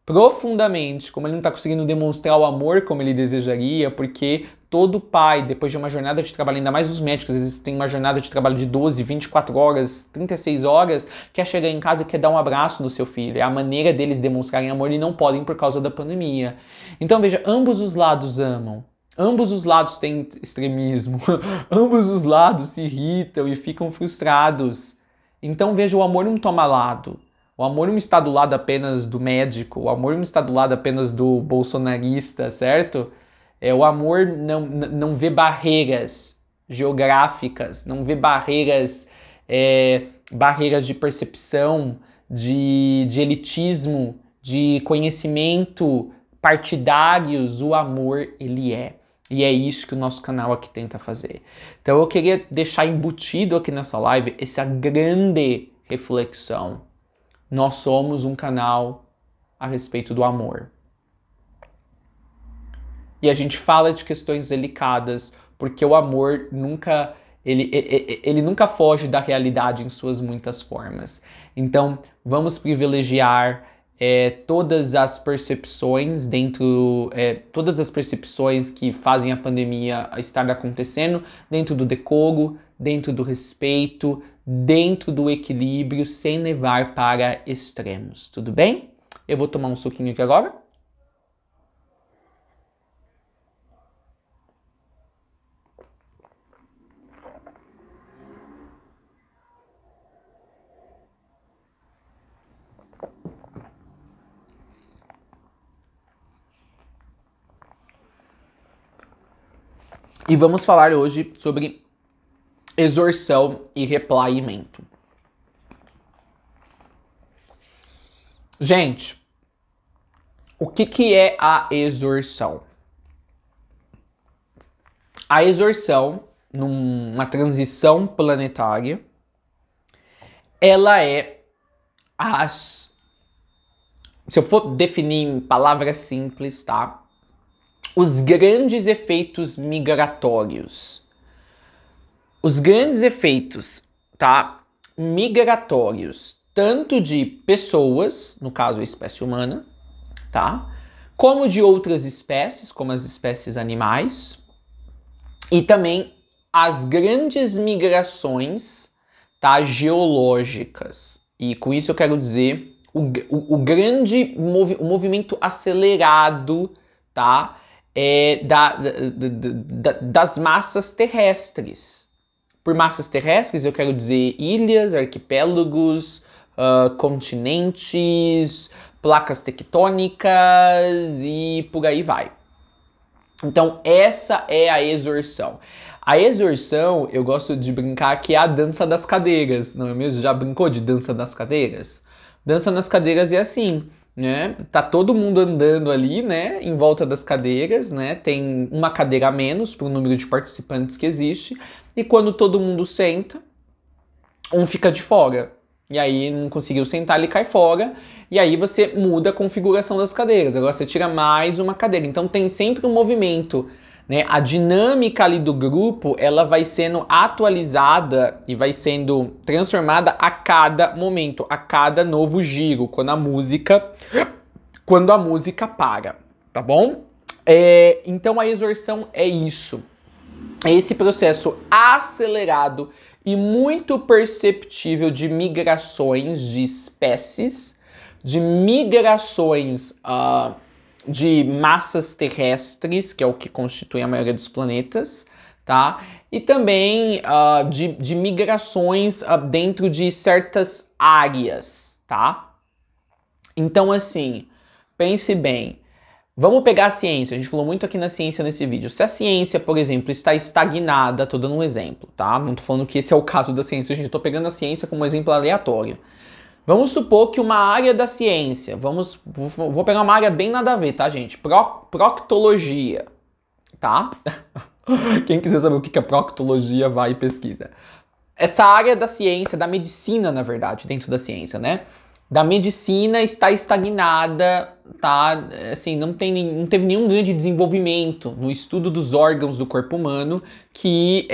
profundamente como ele não está conseguindo demonstrar o amor como ele desejaria, porque todo pai, depois de uma jornada de trabalho, ainda mais os médicos, às vezes tem uma jornada de trabalho de 12, 24 horas, 36 horas, quer chegar em casa e quer dar um abraço no seu filho. É a maneira deles demonstrarem amor e não podem por causa da pandemia. Então veja, ambos os lados amam. Ambos os lados têm extremismo, ambos os lados se irritam e ficam frustrados. Então veja, o amor não toma lado. O amor não está do lado apenas do médico, o amor não está do lado apenas do bolsonarista, certo? O amor não vê barreiras geográficas, não vê barreiras, barreiras de percepção, de elitismo, de conhecimento partidários. O amor, ele é. E é isso que o nosso canal aqui tenta fazer. Então eu queria deixar embutido aqui nessa live essa grande reflexão. Nós somos um canal a respeito do amor. E a gente fala de questões delicadas, porque o amor nunca, ele nunca foge da realidade em suas muitas formas. Então, vamos privilegiar todas as percepções todas as percepções que fazem a pandemia estar acontecendo dentro do decoro, dentro do respeito, dentro do equilíbrio, sem levar para extremos. Tudo bem? Eu vou tomar um suquinho aqui agora. E vamos falar hoje sobre exorção e replaimento. Gente, o que é a exorção? A exorção, numa transição planetária, ela é se eu for definir em palavras simples, tá? Os grandes efeitos migratórios. Os grandes efeitos, tá? Migratórios, tanto de pessoas, no caso a espécie humana, tá? Como de outras espécies, como as espécies animais, e também as grandes migrações, tá? Geológicas. E com isso eu quero dizer o grande movimento acelerado, tá? Das massas terrestres. Por massas terrestres eu quero dizer ilhas, arquipélagos, continentes, placas tectônicas e por aí vai. Então essa é a exorção. A exorsão, eu gosto de brincar que é a dança das cadeiras, não é mesmo? Já brincou de dança das cadeiras? Dança nas cadeiras é assim, né? Tá todo mundo andando ali, né, em volta das cadeiras, né? Tem uma cadeira a menos para o número de participantes que existe, e quando todo mundo senta, um fica de fora. E aí não conseguiu sentar, ele cai fora. E aí você muda a configuração das cadeiras. Agora você tira mais uma cadeira. Então tem sempre um movimento, né? A dinâmica ali do grupo, ela vai sendo atualizada e vai sendo transformada a cada momento, a cada novo giro, quando a música para, tá bom? Então a exorsão é isso. É esse processo acelerado e muito perceptível de migrações de espécies, de migrações de massas terrestres, que é o que constitui a maioria dos planetas, tá? E também de migrações dentro de certas áreas, tá? Então, assim, pense bem. Vamos pegar a ciência, a gente falou muito aqui na ciência nesse vídeo. Se a ciência, por exemplo, está estagnada, tô dando um exemplo, tá? Não tô falando que esse é o caso da ciência, gente, tô pegando a ciência como um exemplo aleatório. Vamos supor que uma área da ciência, vou pegar uma área bem nada a ver, tá, gente? Proctologia, tá? Quem quiser saber o que é proctologia, vai e pesquisa. Essa área da ciência, da medicina, na verdade, dentro da ciência, né? Da medicina está estagnada, tá? Assim, não teve nenhum grande desenvolvimento no estudo dos órgãos do corpo humano que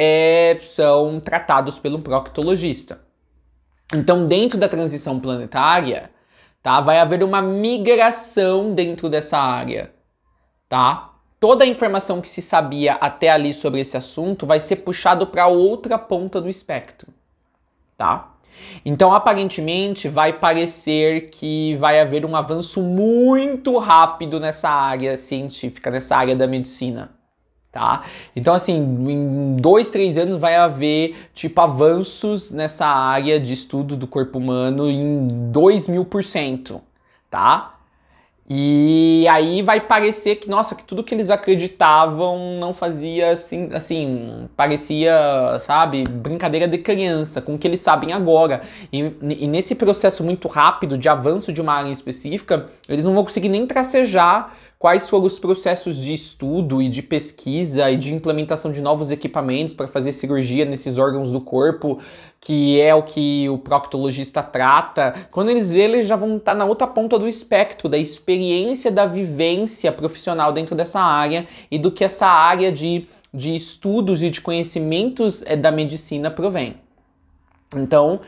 são tratados pelo proctologista. Então, dentro da transição planetária, tá? Vai haver uma migração dentro dessa área, tá? Toda a informação que se sabia até ali sobre esse assunto vai ser puxado para outra ponta do espectro, tá? Então, aparentemente, vai parecer que vai haver um avanço muito rápido nessa área científica, nessa área da medicina, tá? Então, assim, em 2, 3 anos vai haver, tipo, avanços nessa área de estudo do corpo humano em 2000%, tá? E aí vai parecer que, nossa, que tudo que eles acreditavam não fazia assim, parecia, sabe, brincadeira de criança, com o que eles sabem agora. E nesse processo muito rápido de avanço de uma área específica, eles não vão conseguir nem tracejar quais foram os processos de estudo e de pesquisa e de implementação de novos equipamentos para fazer cirurgia nesses órgãos do corpo, que é o que o proctologista trata. Quando eles verem, eles já vão estar na outra ponta do espectro, da experiência, da vivência profissional dentro dessa área e do que essa área de estudos e de conhecimentos da medicina provém. Então,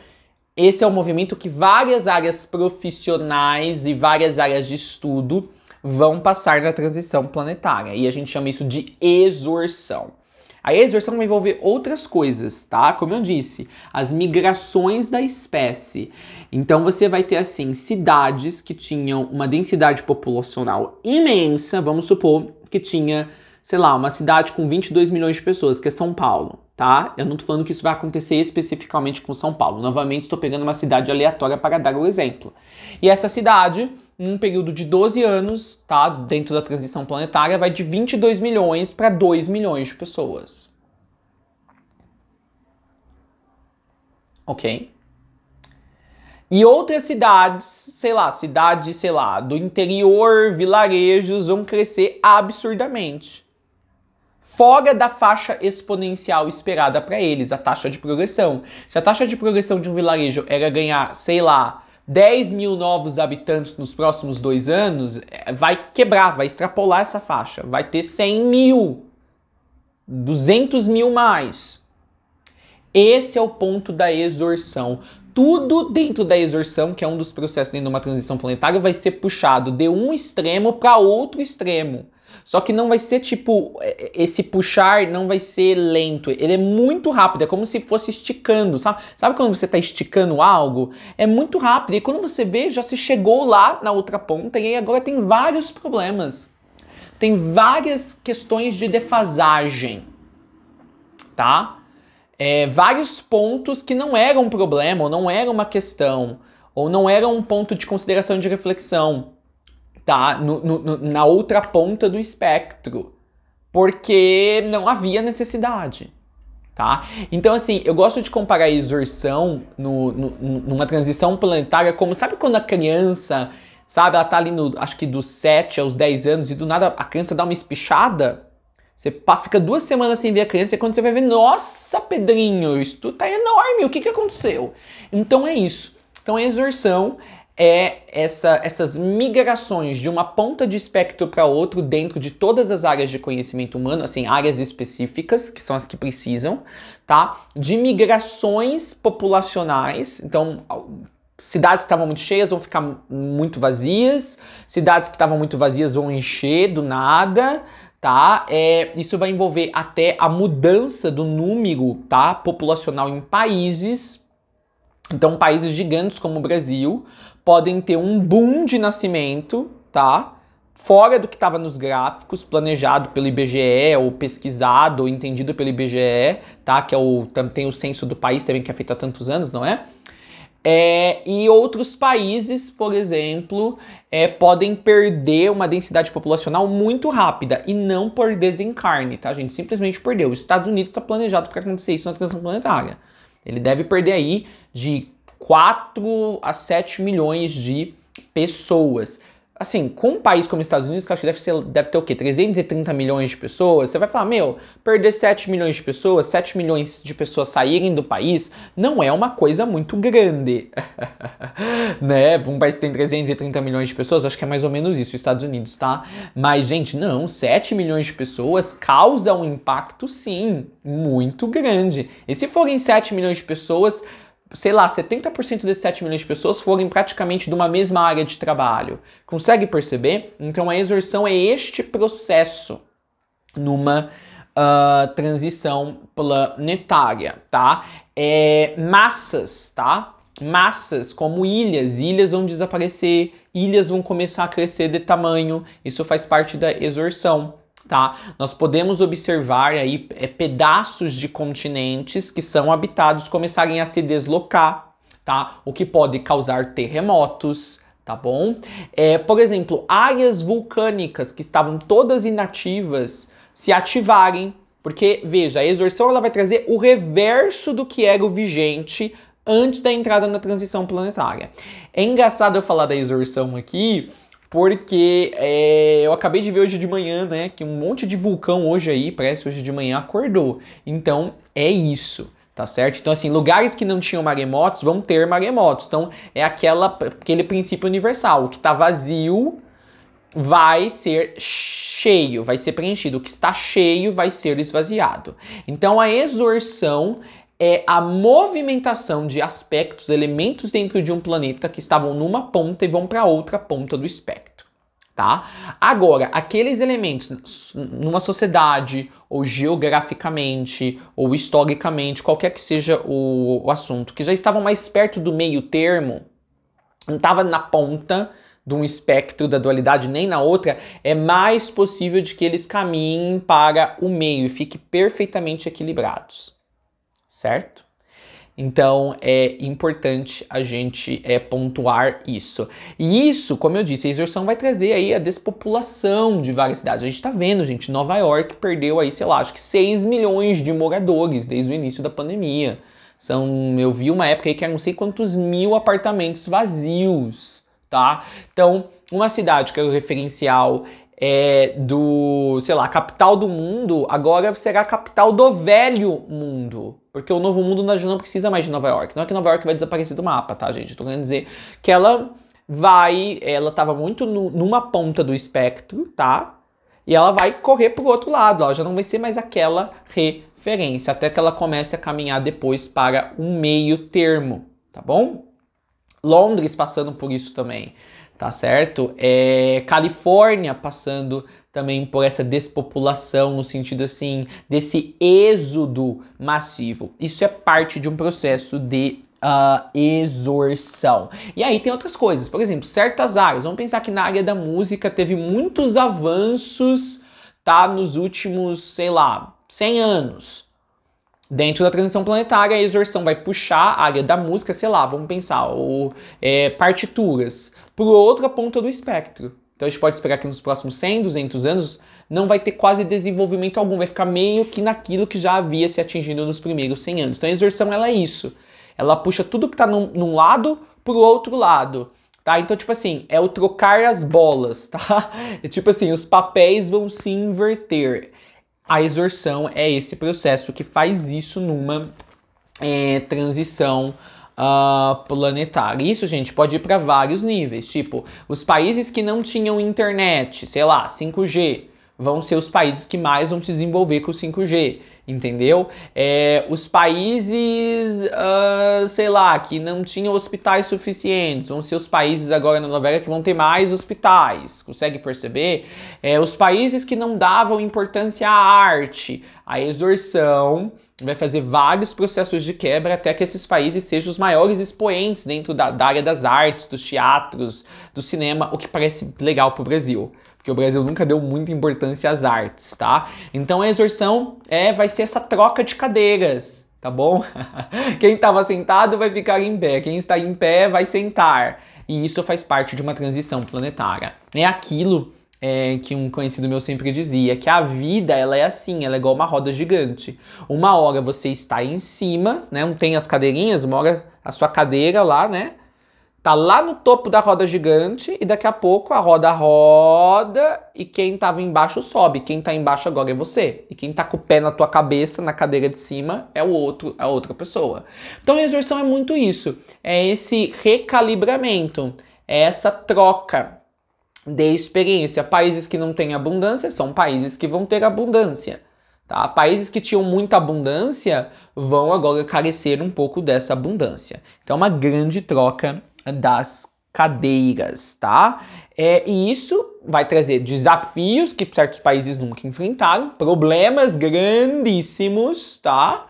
esse é o movimento que várias áreas profissionais e várias áreas de estudo vão passar na transição planetária. E a gente chama isso de exorsão. A exorsão vai envolver outras coisas, tá? Como eu disse, as migrações da espécie. Então você vai ter, assim, cidades que tinham uma densidade populacional imensa. Vamos supor que tinha, sei lá, uma cidade com 22 milhões de pessoas, que é São Paulo, tá? Eu não tô falando que isso vai acontecer especificamente com São Paulo. Novamente, estou pegando uma cidade aleatória para dar o exemplo. E essa cidade, num período de 12 anos, tá, dentro da transição planetária, vai de 22 milhões para 2 milhões de pessoas. Ok? E outras cidades, sei lá, do interior, vilarejos, vão crescer absurdamente. Fora da faixa exponencial esperada para eles, a taxa de progressão. Se a taxa de progressão de um vilarejo era ganhar, sei lá, 10 mil novos habitantes nos próximos 2 anos, vai quebrar, vai extrapolar essa faixa. Vai ter 100 mil, 200 mil mais. Esse é o ponto da exorsão. Tudo dentro da exorsão, que é um dos processos dentro de uma transição planetária, vai ser puxado de um extremo para outro extremo. Só que não vai ser tipo, esse puxar não vai ser lento, ele é muito rápido, é como se fosse esticando, sabe? Sabe quando você está esticando algo? É muito rápido, e quando você vê, já se chegou lá na outra ponta, e aí agora tem vários problemas. Tem várias questões de defasagem, tá? Vários pontos que não eram um problema, ou não era uma questão, ou não era um ponto de consideração de reflexão, tá? Na outra ponta do espectro, porque não havia necessidade, tá? Então, assim, eu gosto de comparar a exorsão numa transição planetária como, sabe quando a criança, sabe, ela tá ali acho que dos 7 aos 10 anos e do nada a criança dá uma espichada? Você fica 2 semanas sem ver a criança e quando você vai ver, nossa, Pedrinho, isso tá enorme, o que aconteceu? Então é isso. Então a exorsão é essas migrações de uma ponta de espectro para outro dentro de todas as áreas de conhecimento humano, assim, áreas específicas, que são as que precisam, tá? De migrações populacionais, então cidades que estavam muito cheias vão ficar muito vazias, cidades que estavam muito vazias vão encher do nada, tá? Isso vai envolver até a mudança do número, tá, populacional em países. Então, países gigantes como o Brasil podem ter um boom de nascimento, tá? Fora do que estava nos gráficos, planejado pelo IBGE, ou pesquisado, ou entendido pelo IBGE, tá? Que tem o censo do país também, que é feito há tantos anos, não é? E outros países, por exemplo, podem perder uma densidade populacional muito rápida e não por desencarne, tá, gente? Simplesmente perdeu. Os Estados Unidos está planejado para acontecer isso na transição planetária. Ele deve perder aí de 4 a 7 milhões de pessoas. Assim, com um país como os Estados Unidos, que eu acho que deve ter o quê? 330 milhões de pessoas, você vai falar, perder 7 milhões de pessoas, 7 milhões de pessoas saírem do país, não é uma coisa muito grande, né? Um país que tem 330 milhões de pessoas, acho que é mais ou menos isso, os Estados Unidos, tá? Mas, gente, não, 7 milhões de pessoas causa um impacto, sim, muito grande. E se forem 7 milhões de pessoas, sei lá, 70% desses 7 milhões de pessoas forem praticamente de uma mesma área de trabalho. Consegue perceber? Então a exorsão é este processo numa transição planetária, tá? Massas, tá? Massas como ilhas vão desaparecer, ilhas vão começar a crescer de tamanho, isso faz parte da exorsão. Tá? Nós podemos observar aí pedaços de continentes que são habitados começarem a se deslocar, tá? O que pode causar terremotos, tá bom? Por exemplo, áreas vulcânicas que estavam todas inativas se ativarem, porque, veja, a exorsão ela vai trazer o reverso do que era o vigente antes da entrada na transição planetária. É engraçado eu falar da exorsão aqui, porque eu acabei de ver hoje de manhã, né, que um monte de vulcão hoje aí, parece hoje de manhã, acordou. Então, é isso, tá certo? Então, assim, lugares que não tinham maremotos vão ter maremotos. Então, é aquele princípio universal. O que tá vazio vai ser cheio, vai ser preenchido. O que está cheio vai ser esvaziado. Então, a exorsão é a movimentação de aspectos, elementos dentro de um planeta que estavam numa ponta e vão para outra ponta do espectro, tá? Agora, aqueles elementos numa sociedade, ou geograficamente, ou historicamente, qualquer que seja o assunto, que já estavam mais perto do meio termo, não estava na ponta de um espectro da dualidade nem na outra, é mais possível de que eles caminhem para o meio e fiquem perfeitamente equilibrados. Certo? Então é importante a gente pontuar isso. E isso, como eu disse, a exorsão vai trazer aí a despopulação de várias cidades. A gente tá vendo, gente, Nova York perdeu aí, sei lá, acho que 6 milhões de moradores desde o início da pandemia. Eu vi uma época aí que eram não sei quantos mil apartamentos vazios, tá? Então, uma cidade que é o referencial sei lá, capital do mundo, agora será a capital do velho mundo. Porque o novo mundo já não precisa mais de Nova York. Não é que Nova York vai desaparecer do mapa, tá, gente? Eu tô querendo dizer que ela tava muito numa ponta do espectro, tá? E ela vai correr pro outro lado, ela já não vai ser mais aquela referência, até que ela comece a caminhar depois para um meio termo, tá bom? Londres passando por isso também. Tá certo? Califórnia passando também por essa despopulação, no sentido assim, desse êxodo massivo. Isso é parte de um processo de exorsão. E aí tem outras coisas, por exemplo, certas áreas. Vamos pensar que na área da música teve muitos avanços, tá? Nos últimos, sei lá, 100 anos. Dentro da transição planetária, a exorsão vai puxar a área da música, sei lá, vamos pensar, partituras, por outra ponta do espectro, Então a gente pode esperar que nos próximos 100, 200 anos não vai ter quase desenvolvimento algum, vai ficar meio que naquilo que já havia se atingido nos primeiros 100 anos. Então a exorção, ela é isso. Ela puxa tudo que tá num lado pro outro lado, tá? Então, tipo assim, é o trocar as bolas, tá? É tipo assim, os papéis vão se inverter. A exorção é esse processo que faz isso numa transição planetária. Isso, gente, pode ir para vários níveis. Tipo, os países que não tinham internet, sei lá, 5G, vão ser os países que mais vão se desenvolver com o 5G. Entendeu? Os países, sei lá, que não tinham hospitais suficientes, vão ser os países agora na Nova Era que vão ter mais hospitais. Consegue perceber? Os países que não davam importância à arte, a exorção vai fazer vários processos de quebra até que esses países sejam os maiores expoentes dentro da área das artes, dos teatros, do cinema, o que parece legal pro Brasil. Porque o Brasil nunca deu muita importância às artes, tá? Então a exorção vai ser essa troca de cadeiras, tá bom? Quem estava sentado vai ficar em pé, quem está em pé vai sentar. E isso faz parte de uma transição planetária. É aquilo que um conhecido meu sempre dizia, que a vida, ela é assim, ela é igual uma roda gigante. Uma hora você está em cima, né? Não tem as cadeirinhas, uma hora a sua cadeira lá, né? Tá lá no topo da roda gigante e daqui a pouco a roda roda e quem tava embaixo sobe. Quem tá embaixo agora é você. E quem tá com o pé na tua cabeça, na cadeira de cima, é a outra pessoa. Então a exorção é muito isso. É esse recalibramento. É essa troca de experiência. Países que não têm abundância são países que vão ter abundância. Tá? Países que tinham muita abundância vão agora carecer um pouco dessa abundância. Então é uma grande troca das cadeiras, tá? E isso vai trazer desafios que certos países nunca enfrentaram, problemas grandíssimos, tá?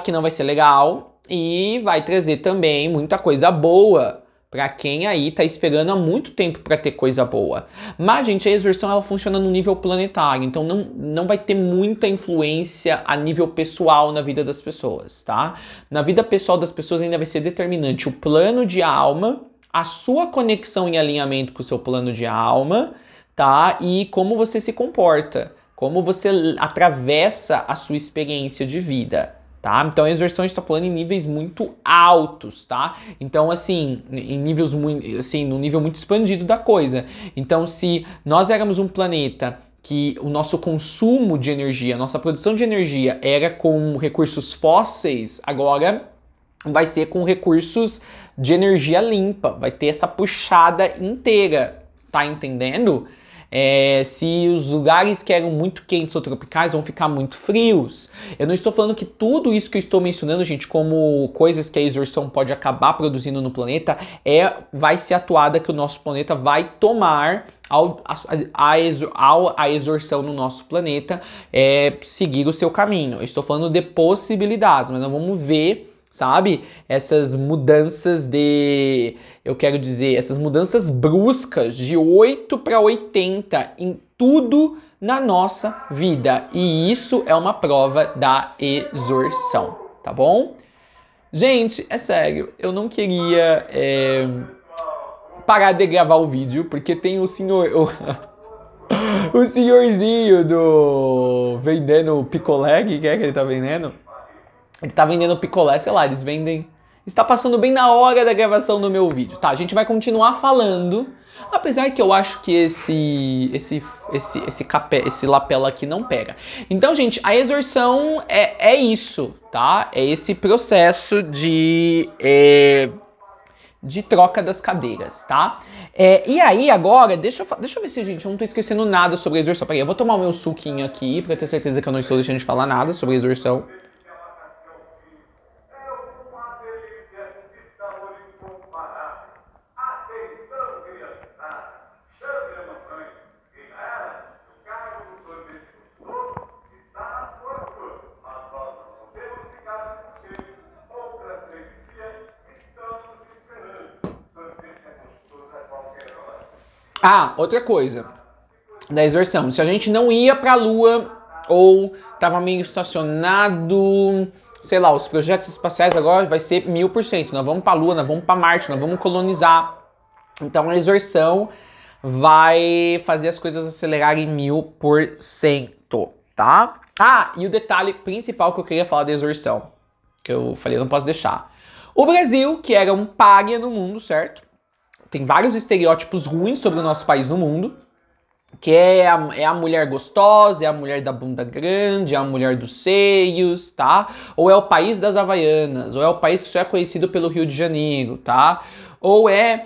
Que não vai ser legal, e vai trazer também muita coisa boa para quem aí tá esperando há muito tempo para ter coisa boa. Mas, gente, a exorção ela funciona no nível planetário, então não vai ter muita influência a nível pessoal na vida das pessoas, tá? Na vida pessoal das pessoas ainda vai ser determinante o plano de alma, a sua conexão em alinhamento com o seu plano de alma, tá? E como você se comporta, como você atravessa a sua experiência de vida. Tá? Então a exorção a gente tá falando em níveis muito altos, tá? Então, assim, em níveis muito, assim, no nível muito expandido da coisa. Então, se nós éramos um planeta que o nosso consumo de energia, a nossa produção de energia era com recursos fósseis, agora vai ser com recursos de energia limpa, vai ter essa puxada inteira, tá entendendo? Se os lugares que eram muito quentes ou tropicais vão ficar muito frios. Eu não estou falando que tudo isso que eu estou mencionando, gente, como coisas que a exorção pode acabar produzindo no planeta, vai ser atuada que o nosso planeta vai tomar a exorção no nosso planeta seguir o seu caminho. Eu estou falando de possibilidades, mas nós vamos ver, sabe, essas mudanças essas mudanças bruscas de 8 para 80 em tudo na nossa vida. E isso é uma prova da exorção, tá bom? Gente, é sério, eu não queria parar de gravar o vídeo, porque tem o senhorzinho do vendendo picolé, que ele tá vendendo? Ele tá vendendo picolé, sei lá, eles vendem... Está passando bem na hora da gravação do meu vídeo, tá? A gente vai continuar falando, apesar que eu acho que esse lapela aqui não pega. Então, gente, a exorção é isso, tá? É esse processo de troca das cadeiras, tá? E aí, agora, deixa eu ver se, gente, eu não tô esquecendo nada sobre a exorção. Peraí, eu vou tomar o meu suquinho aqui, pra ter certeza que eu não estou deixando de falar nada sobre a exorção. Outra coisa da exorção, se a gente não ia pra Lua ou tava meio estacionado, sei lá, os projetos espaciais agora vai ser 1000%, nós vamos pra Lua, nós vamos pra Marte, nós vamos colonizar. Então a exorção vai fazer as coisas acelerarem 1000%, tá? Ah, e o detalhe principal que eu queria falar da exorsão, que eu falei, não posso deixar. O Brasil, que era um pária no mundo, certo? Tem vários estereótipos ruins sobre o nosso país no mundo, que é a mulher gostosa, é a mulher da bunda grande, é a mulher dos seios, tá? Ou é o país das Havaianas, ou é o país que só é conhecido pelo Rio de Janeiro, tá? Ou é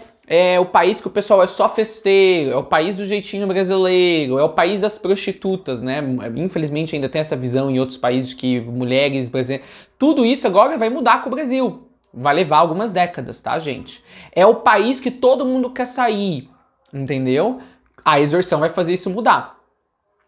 o país que o pessoal é só festeiro, é o país do jeitinho brasileiro, é o país das prostitutas, né? Infelizmente ainda tem essa visão em outros países que mulheres brasileiras... Tudo isso agora vai mudar com o Brasil. Vai levar algumas décadas, tá, gente? É o país que todo mundo quer sair, entendeu? A exorsão vai fazer isso mudar.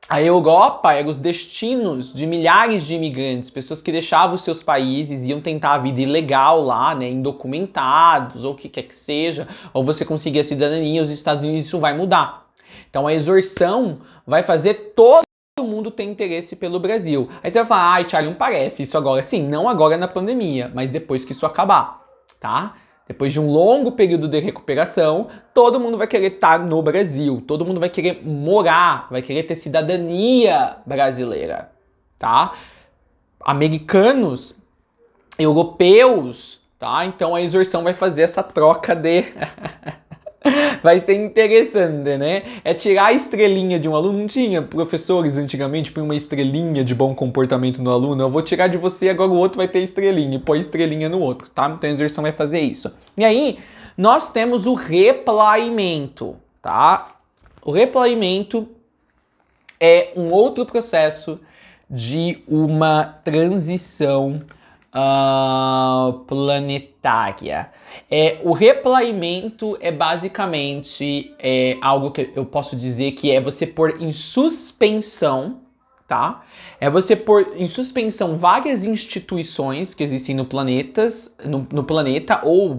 A Europa era os destinos de milhares de imigrantes, pessoas que deixavam os seus países, iam tentar a vida ilegal lá, né, indocumentados, ou o que quer que seja, ou você conseguir a cidadania, os Estados Unidos, isso vai mudar. Então a exorsão vai fazer todo mundo ter interesse pelo Brasil. Aí você vai falar, ai, Charlie, não parece isso agora. Sim, não agora na pandemia, mas depois que isso acabar, tá? Depois de um longo período de recuperação, todo mundo vai querer estar no Brasil, todo mundo vai querer morar, vai querer ter cidadania brasileira, tá? Americanos, europeus, tá? Então a exorsão vai fazer essa troca de... Vai ser interessante, né? É tirar a estrelinha de um aluno. Não tinha professores antigamente põe uma estrelinha de bom comportamento no aluno. Eu vou tirar de você, agora o outro vai ter estrelinha. E põe estrelinha no outro, tá? Então a exorsão vai fazer isso. E aí, nós temos o replaimento, tá? O replaimento é um outro processo de uma transição planetária. O replaimento é basicamente algo que eu posso dizer que é você pôr em suspensão, tá? É você pôr em suspensão várias instituições que existem no planeta ou,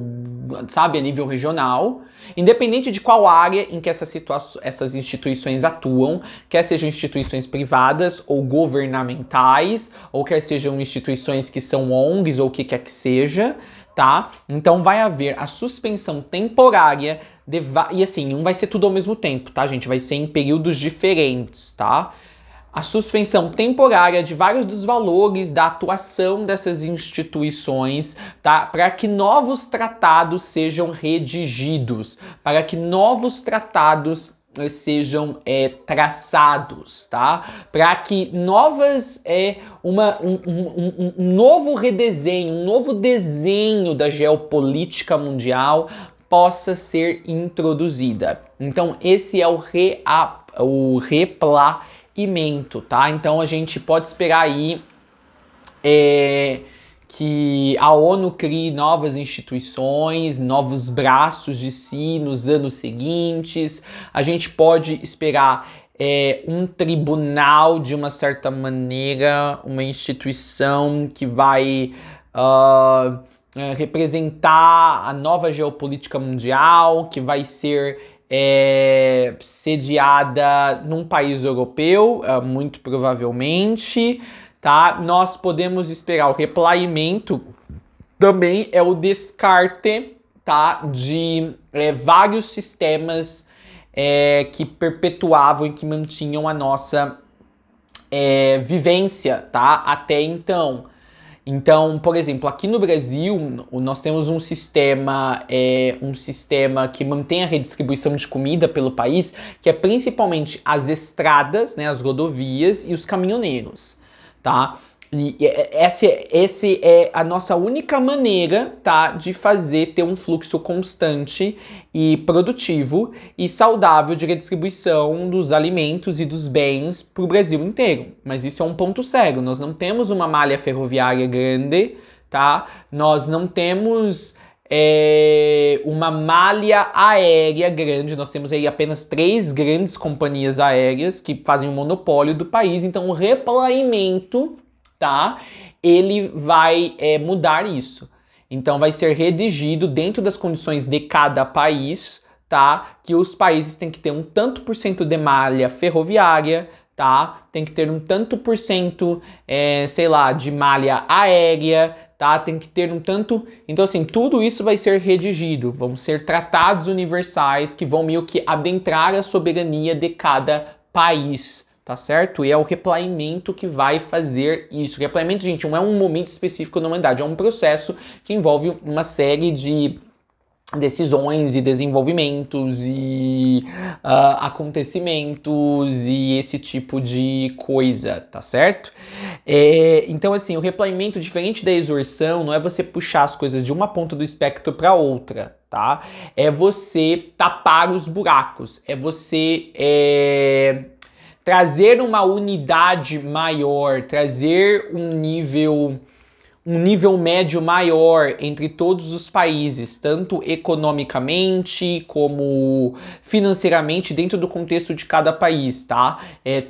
sabe, a nível regional, independente de qual área em que essas instituições atuam, quer sejam instituições privadas ou governamentais, ou quer sejam instituições que são ONGs ou o que quer que seja, tá? Então vai haver a suspensão temporária e assim, não vai ser tudo ao mesmo tempo, tá, gente? Vai ser em períodos diferentes, tá? A suspensão temporária de vários dos valores da atuação dessas instituições, tá? Para que novos tratados sejam redigidos, para que novos tratados sejam traçados, tá? Para que um novo redesenho, um novo desenho da geopolítica mundial possa ser introduzida. Então esse é o replaimento, tá? Então a gente pode esperar aí que a ONU crie novas instituições, novos braços de si nos anos seguintes. A gente pode esperar um tribunal, de uma certa maneira, uma instituição que vai representar a nova geopolítica mundial, que vai ser sediada num país europeu, muito provavelmente, tá? Nós podemos esperar o replaimento, também é o descarte, tá? De vários sistemas que perpetuavam e que mantinham a nossa vivência, tá? Até então. Então, por exemplo, aqui no Brasil, nós temos um sistema que mantém a redistribuição de comida pelo país, que é principalmente as estradas, né, as rodovias e os caminhoneiros, tá? E essa é a nossa única maneira, tá, de ter um fluxo constante e produtivo e saudável de redistribuição dos alimentos e dos bens para o Brasil inteiro. Mas isso é um ponto cego. Nós não temos uma malha ferroviária grande, tá? Nós não temos uma malha aérea grande. Nós temos aí apenas 3 grandes companhias aéreas que fazem o monopólio do país. Então, o replaimento, tá? Ele vai mudar isso. Então vai ser redigido dentro das condições de cada país, tá? Que os países têm que ter um tanto por cento de malha ferroviária, tá? Tem que ter um tanto por cento, sei lá, de malha aérea, tá? Tem que ter um tanto... Então, assim, tudo isso vai ser redigido. Vão ser tratados universais que vão meio que adentrar a soberania de cada país, tá certo? E é o replaneamento que vai fazer isso. O replaneamento, gente, não é um momento específico na humanidade, é um processo que envolve uma série de decisões e desenvolvimentos e acontecimentos e esse tipo de coisa, tá certo? Então, assim, o replaneamento, diferente da exorsão, não é você puxar as coisas de uma ponta do espectro para outra, tá? É você tapar os buracos, é você trazer uma unidade maior, trazer um nível médio maior entre todos os países, tanto economicamente como financeiramente dentro do contexto de cada país, tá?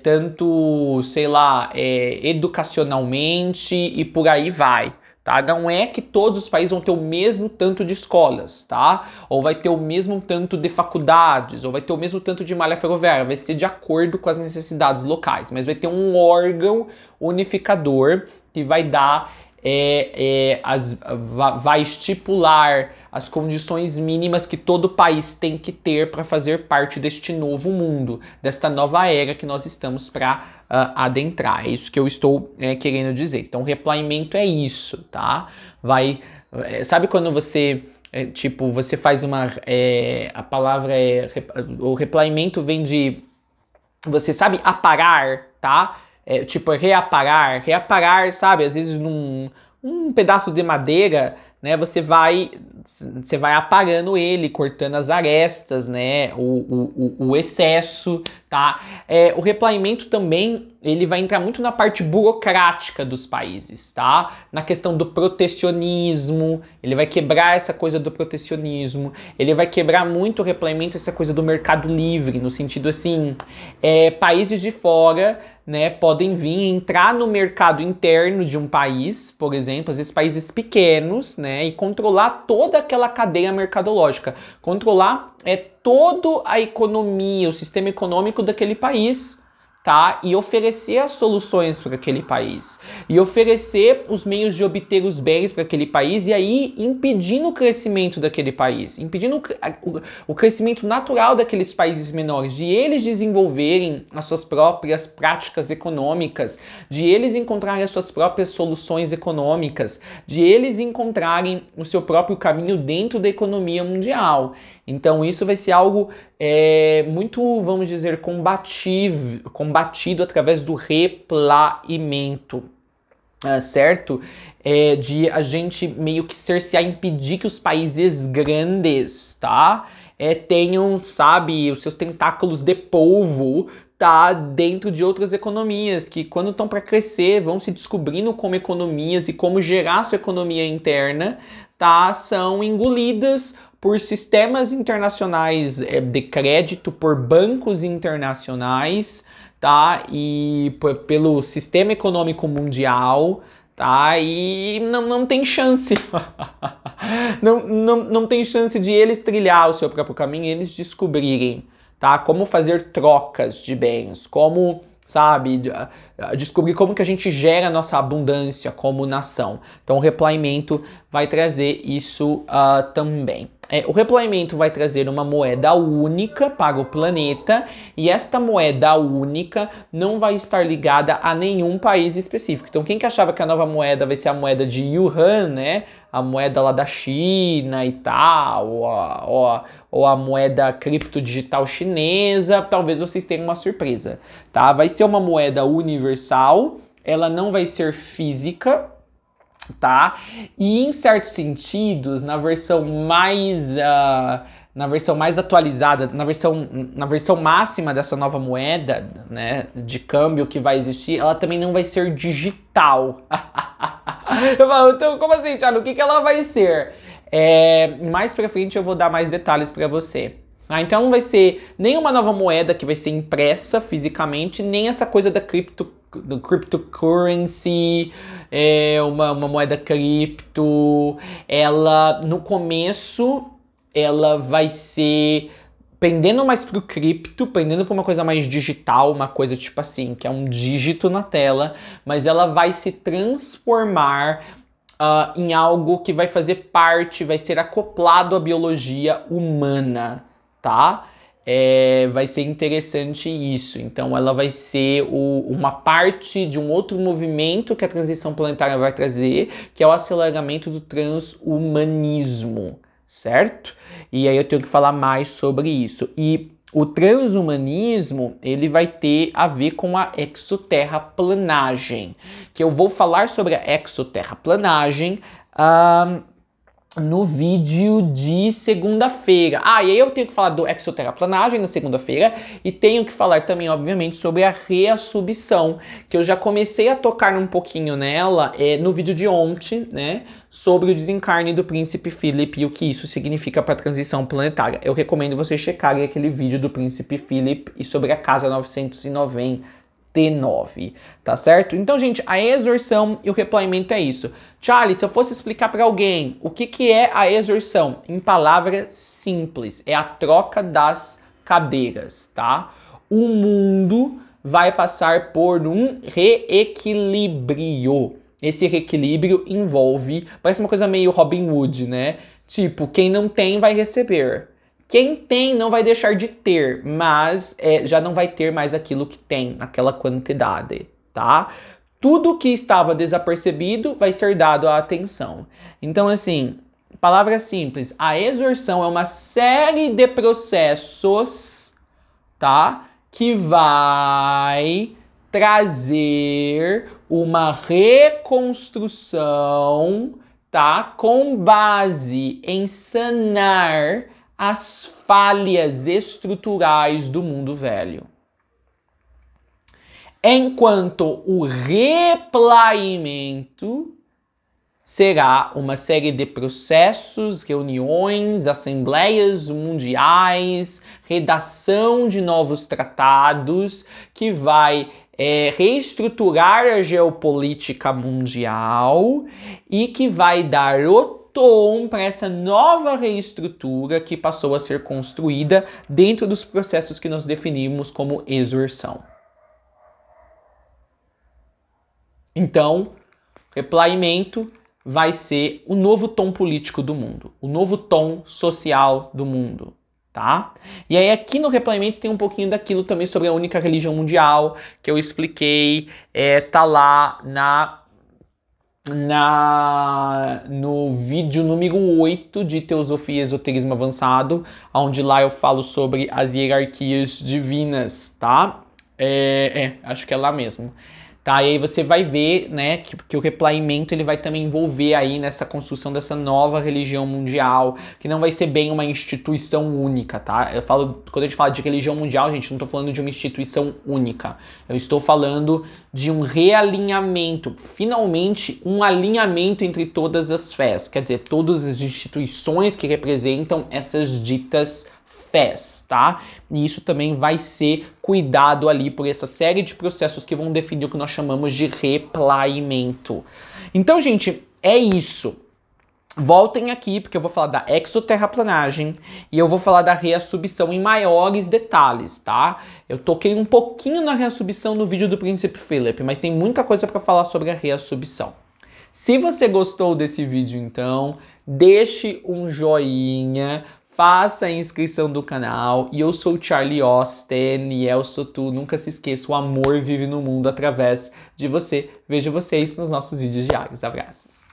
Tanto, sei lá, educacionalmente e por aí vai. Tá? Não é que todos os países vão ter o mesmo tanto de escolas, tá? Ou vai ter o mesmo tanto de faculdades, ou vai ter o mesmo tanto de malha ferroviária, vai ser de acordo com as necessidades locais, mas vai ter um órgão unificador que vai dar vai estipular as condições mínimas que todo país tem que ter para fazer parte deste novo mundo, desta nova era que nós estamos para adentrar. É isso que eu estou querendo dizer. Então, o replaneamento é isso, tá? Sabe quando você você faz uma... a palavra o replaneamento vem de... Você sabe aparar, tá? Reaparar, sabe? Às vezes um pedaço de madeira, né? Você vai aparando ele, cortando as arestas, né? O excesso, tá? O replaneamento também, ele vai entrar muito na parte burocrática dos países, tá? Na questão do protecionismo, ele vai quebrar essa coisa do protecionismo, ele vai quebrar muito o replaneamento, essa coisa do mercado livre, no sentido assim, países de fora, né, podem vir entrar no mercado interno de um país, por exemplo, às vezes países pequenos, né, e controlar toda aquela cadeia mercadológica, controlar toda a economia, o sistema econômico daquele país, tá? E oferecer as soluções para aquele país, e oferecer os meios de obter os bens para aquele país, e aí impedindo o crescimento daquele país, impedindo o crescimento natural daqueles países menores, de eles desenvolverem as suas próprias práticas econômicas, de eles encontrarem as suas próprias soluções econômicas, de eles encontrarem o seu próprio caminho dentro da economia mundial. Então isso vai ser algo muito, vamos dizer, combatido através do replaneamento, certo? De a gente meio que cercear, impedir que os países grandes, tá? Tenham, sabe, os seus tentáculos de polvo, tá? Dentro de outras economias, que quando estão para crescer, vão se descobrindo como economias e como gerar sua economia interna, tá? São engolidas por sistemas internacionais de crédito, por bancos internacionais, tá? E pelo sistema econômico mundial, tá? E não tem chance. não tem chance de eles trilhar o seu próprio caminho, eles descobrirem, tá? Como fazer trocas de bens, como, sabe, descobrir como que a gente gera a nossa abundância como nação. Então o replaneamento vai trazer isso também. O replaneamento vai trazer uma moeda única para o planeta, e esta moeda única não vai estar ligada a nenhum país específico. Então quem que achava que a nova moeda vai ser a moeda de Yuan, né? A moeda lá da China e tal, ou a moeda criptodigital chinesa, talvez vocês tenham uma surpresa, tá? Vai ser uma moeda universal, ela não vai ser física, tá? E em certos sentidos, na versão mais atualizada, na versão máxima dessa nova moeda, né, de câmbio que vai existir, ela também não vai ser digital. Eu falo, então, como assim, Thiago? O que ela vai ser? Mais pra frente eu vou dar mais detalhes pra você. Então não vai ser nem uma nova moeda que vai ser impressa fisicamente, nem essa coisa do cryptocurrency, uma moeda cripto. Ela, no começo, ela vai ser pendendo mais pro cripto, pendendo pra uma coisa mais digital, uma coisa tipo assim, que é um dígito na tela, mas ela vai se transformar em algo que vai fazer parte, vai ser acoplado à biologia humana, tá? Vai ser interessante isso. Então, ela vai ser uma parte de um outro movimento que a transição planetária vai trazer, que é o aceleramento do transhumanismo, certo? E aí eu tenho que falar mais sobre isso. E o transhumanismo, ele vai ter a ver com a exoterraplanagem, que eu vou falar sobre a exoterraplanagem no vídeo de segunda-feira. E aí eu tenho que falar do exoterraplanagem na segunda-feira e tenho que falar também, obviamente, sobre a reabsorção, que eu já comecei a tocar um pouquinho nela no vídeo de ontem, né, sobre o desencarne do príncipe Philip e o que isso significa para a transição planetária. Eu recomendo vocês checarem aquele vídeo do príncipe Philip e sobre a casa 999. Tá certo? Então, gente, a exorção e o replaneamento é isso. Charlie, se eu fosse explicar para alguém o que é a exorção, em palavras simples, é a troca das cadeiras, tá? O mundo vai passar por um reequilíbrio. Esse reequilíbrio envolve, parece uma coisa meio Robin Hood, né? Tipo, quem não tem vai receber. Quem tem não vai deixar de ter, mas já não vai ter mais aquilo que tem, aquela quantidade, tá? Tudo que estava desapercebido vai ser dado a atenção. Então, assim, palavras simples, a exorção é uma série de processos, tá? Que vai trazer uma reconstrução, tá? Com base em sanar as falhas estruturais do mundo velho. Enquanto o replaneamento será uma série de processos, reuniões, assembleias mundiais, redação de novos tratados, que vai reestruturar a geopolítica mundial e que vai dar o tom para essa nova reestrutura que passou a ser construída dentro dos processos que nós definimos como exorção. Então, replaneamento vai ser o novo tom político do mundo, o novo tom social do mundo, tá? E aí aqui no replaneamento tem um pouquinho daquilo também sobre a única religião mundial que eu expliquei, tá lá no vídeo número 8 de Teosofia e Esoterismo Avançado, onde lá eu falo sobre as hierarquias divinas, tá? Acho que é lá mesmo. Tá, e aí você vai ver, né, que o replaneamento ele vai também envolver aí nessa construção dessa nova religião mundial, que não vai ser bem uma instituição única, tá? Quando a gente fala de religião mundial, gente, não estou falando de uma instituição única. Eu estou falando de um realinhamento, finalmente um alinhamento entre todas as fés, quer dizer, todas as instituições que representam essas ditas fés, tá? E isso também vai ser cuidado ali por essa série de processos que vão definir o que nós chamamos de replaneamento. Então, gente, é isso. Voltem aqui, porque eu vou falar da exoterraplanagem e eu vou falar da reabsorção em maiores detalhes, tá? Eu toquei um pouquinho na reabsorção no vídeo do Príncipe Philip, mas tem muita coisa para falar sobre a reabsorção. Se você gostou desse vídeo, então, deixe um joinha, faça a inscrição do canal. E eu sou o Charlie Austin e eu sou tu. Nunca se esqueça, o amor vive no mundo através de você. Vejo vocês nos nossos vídeos diários. Abraços.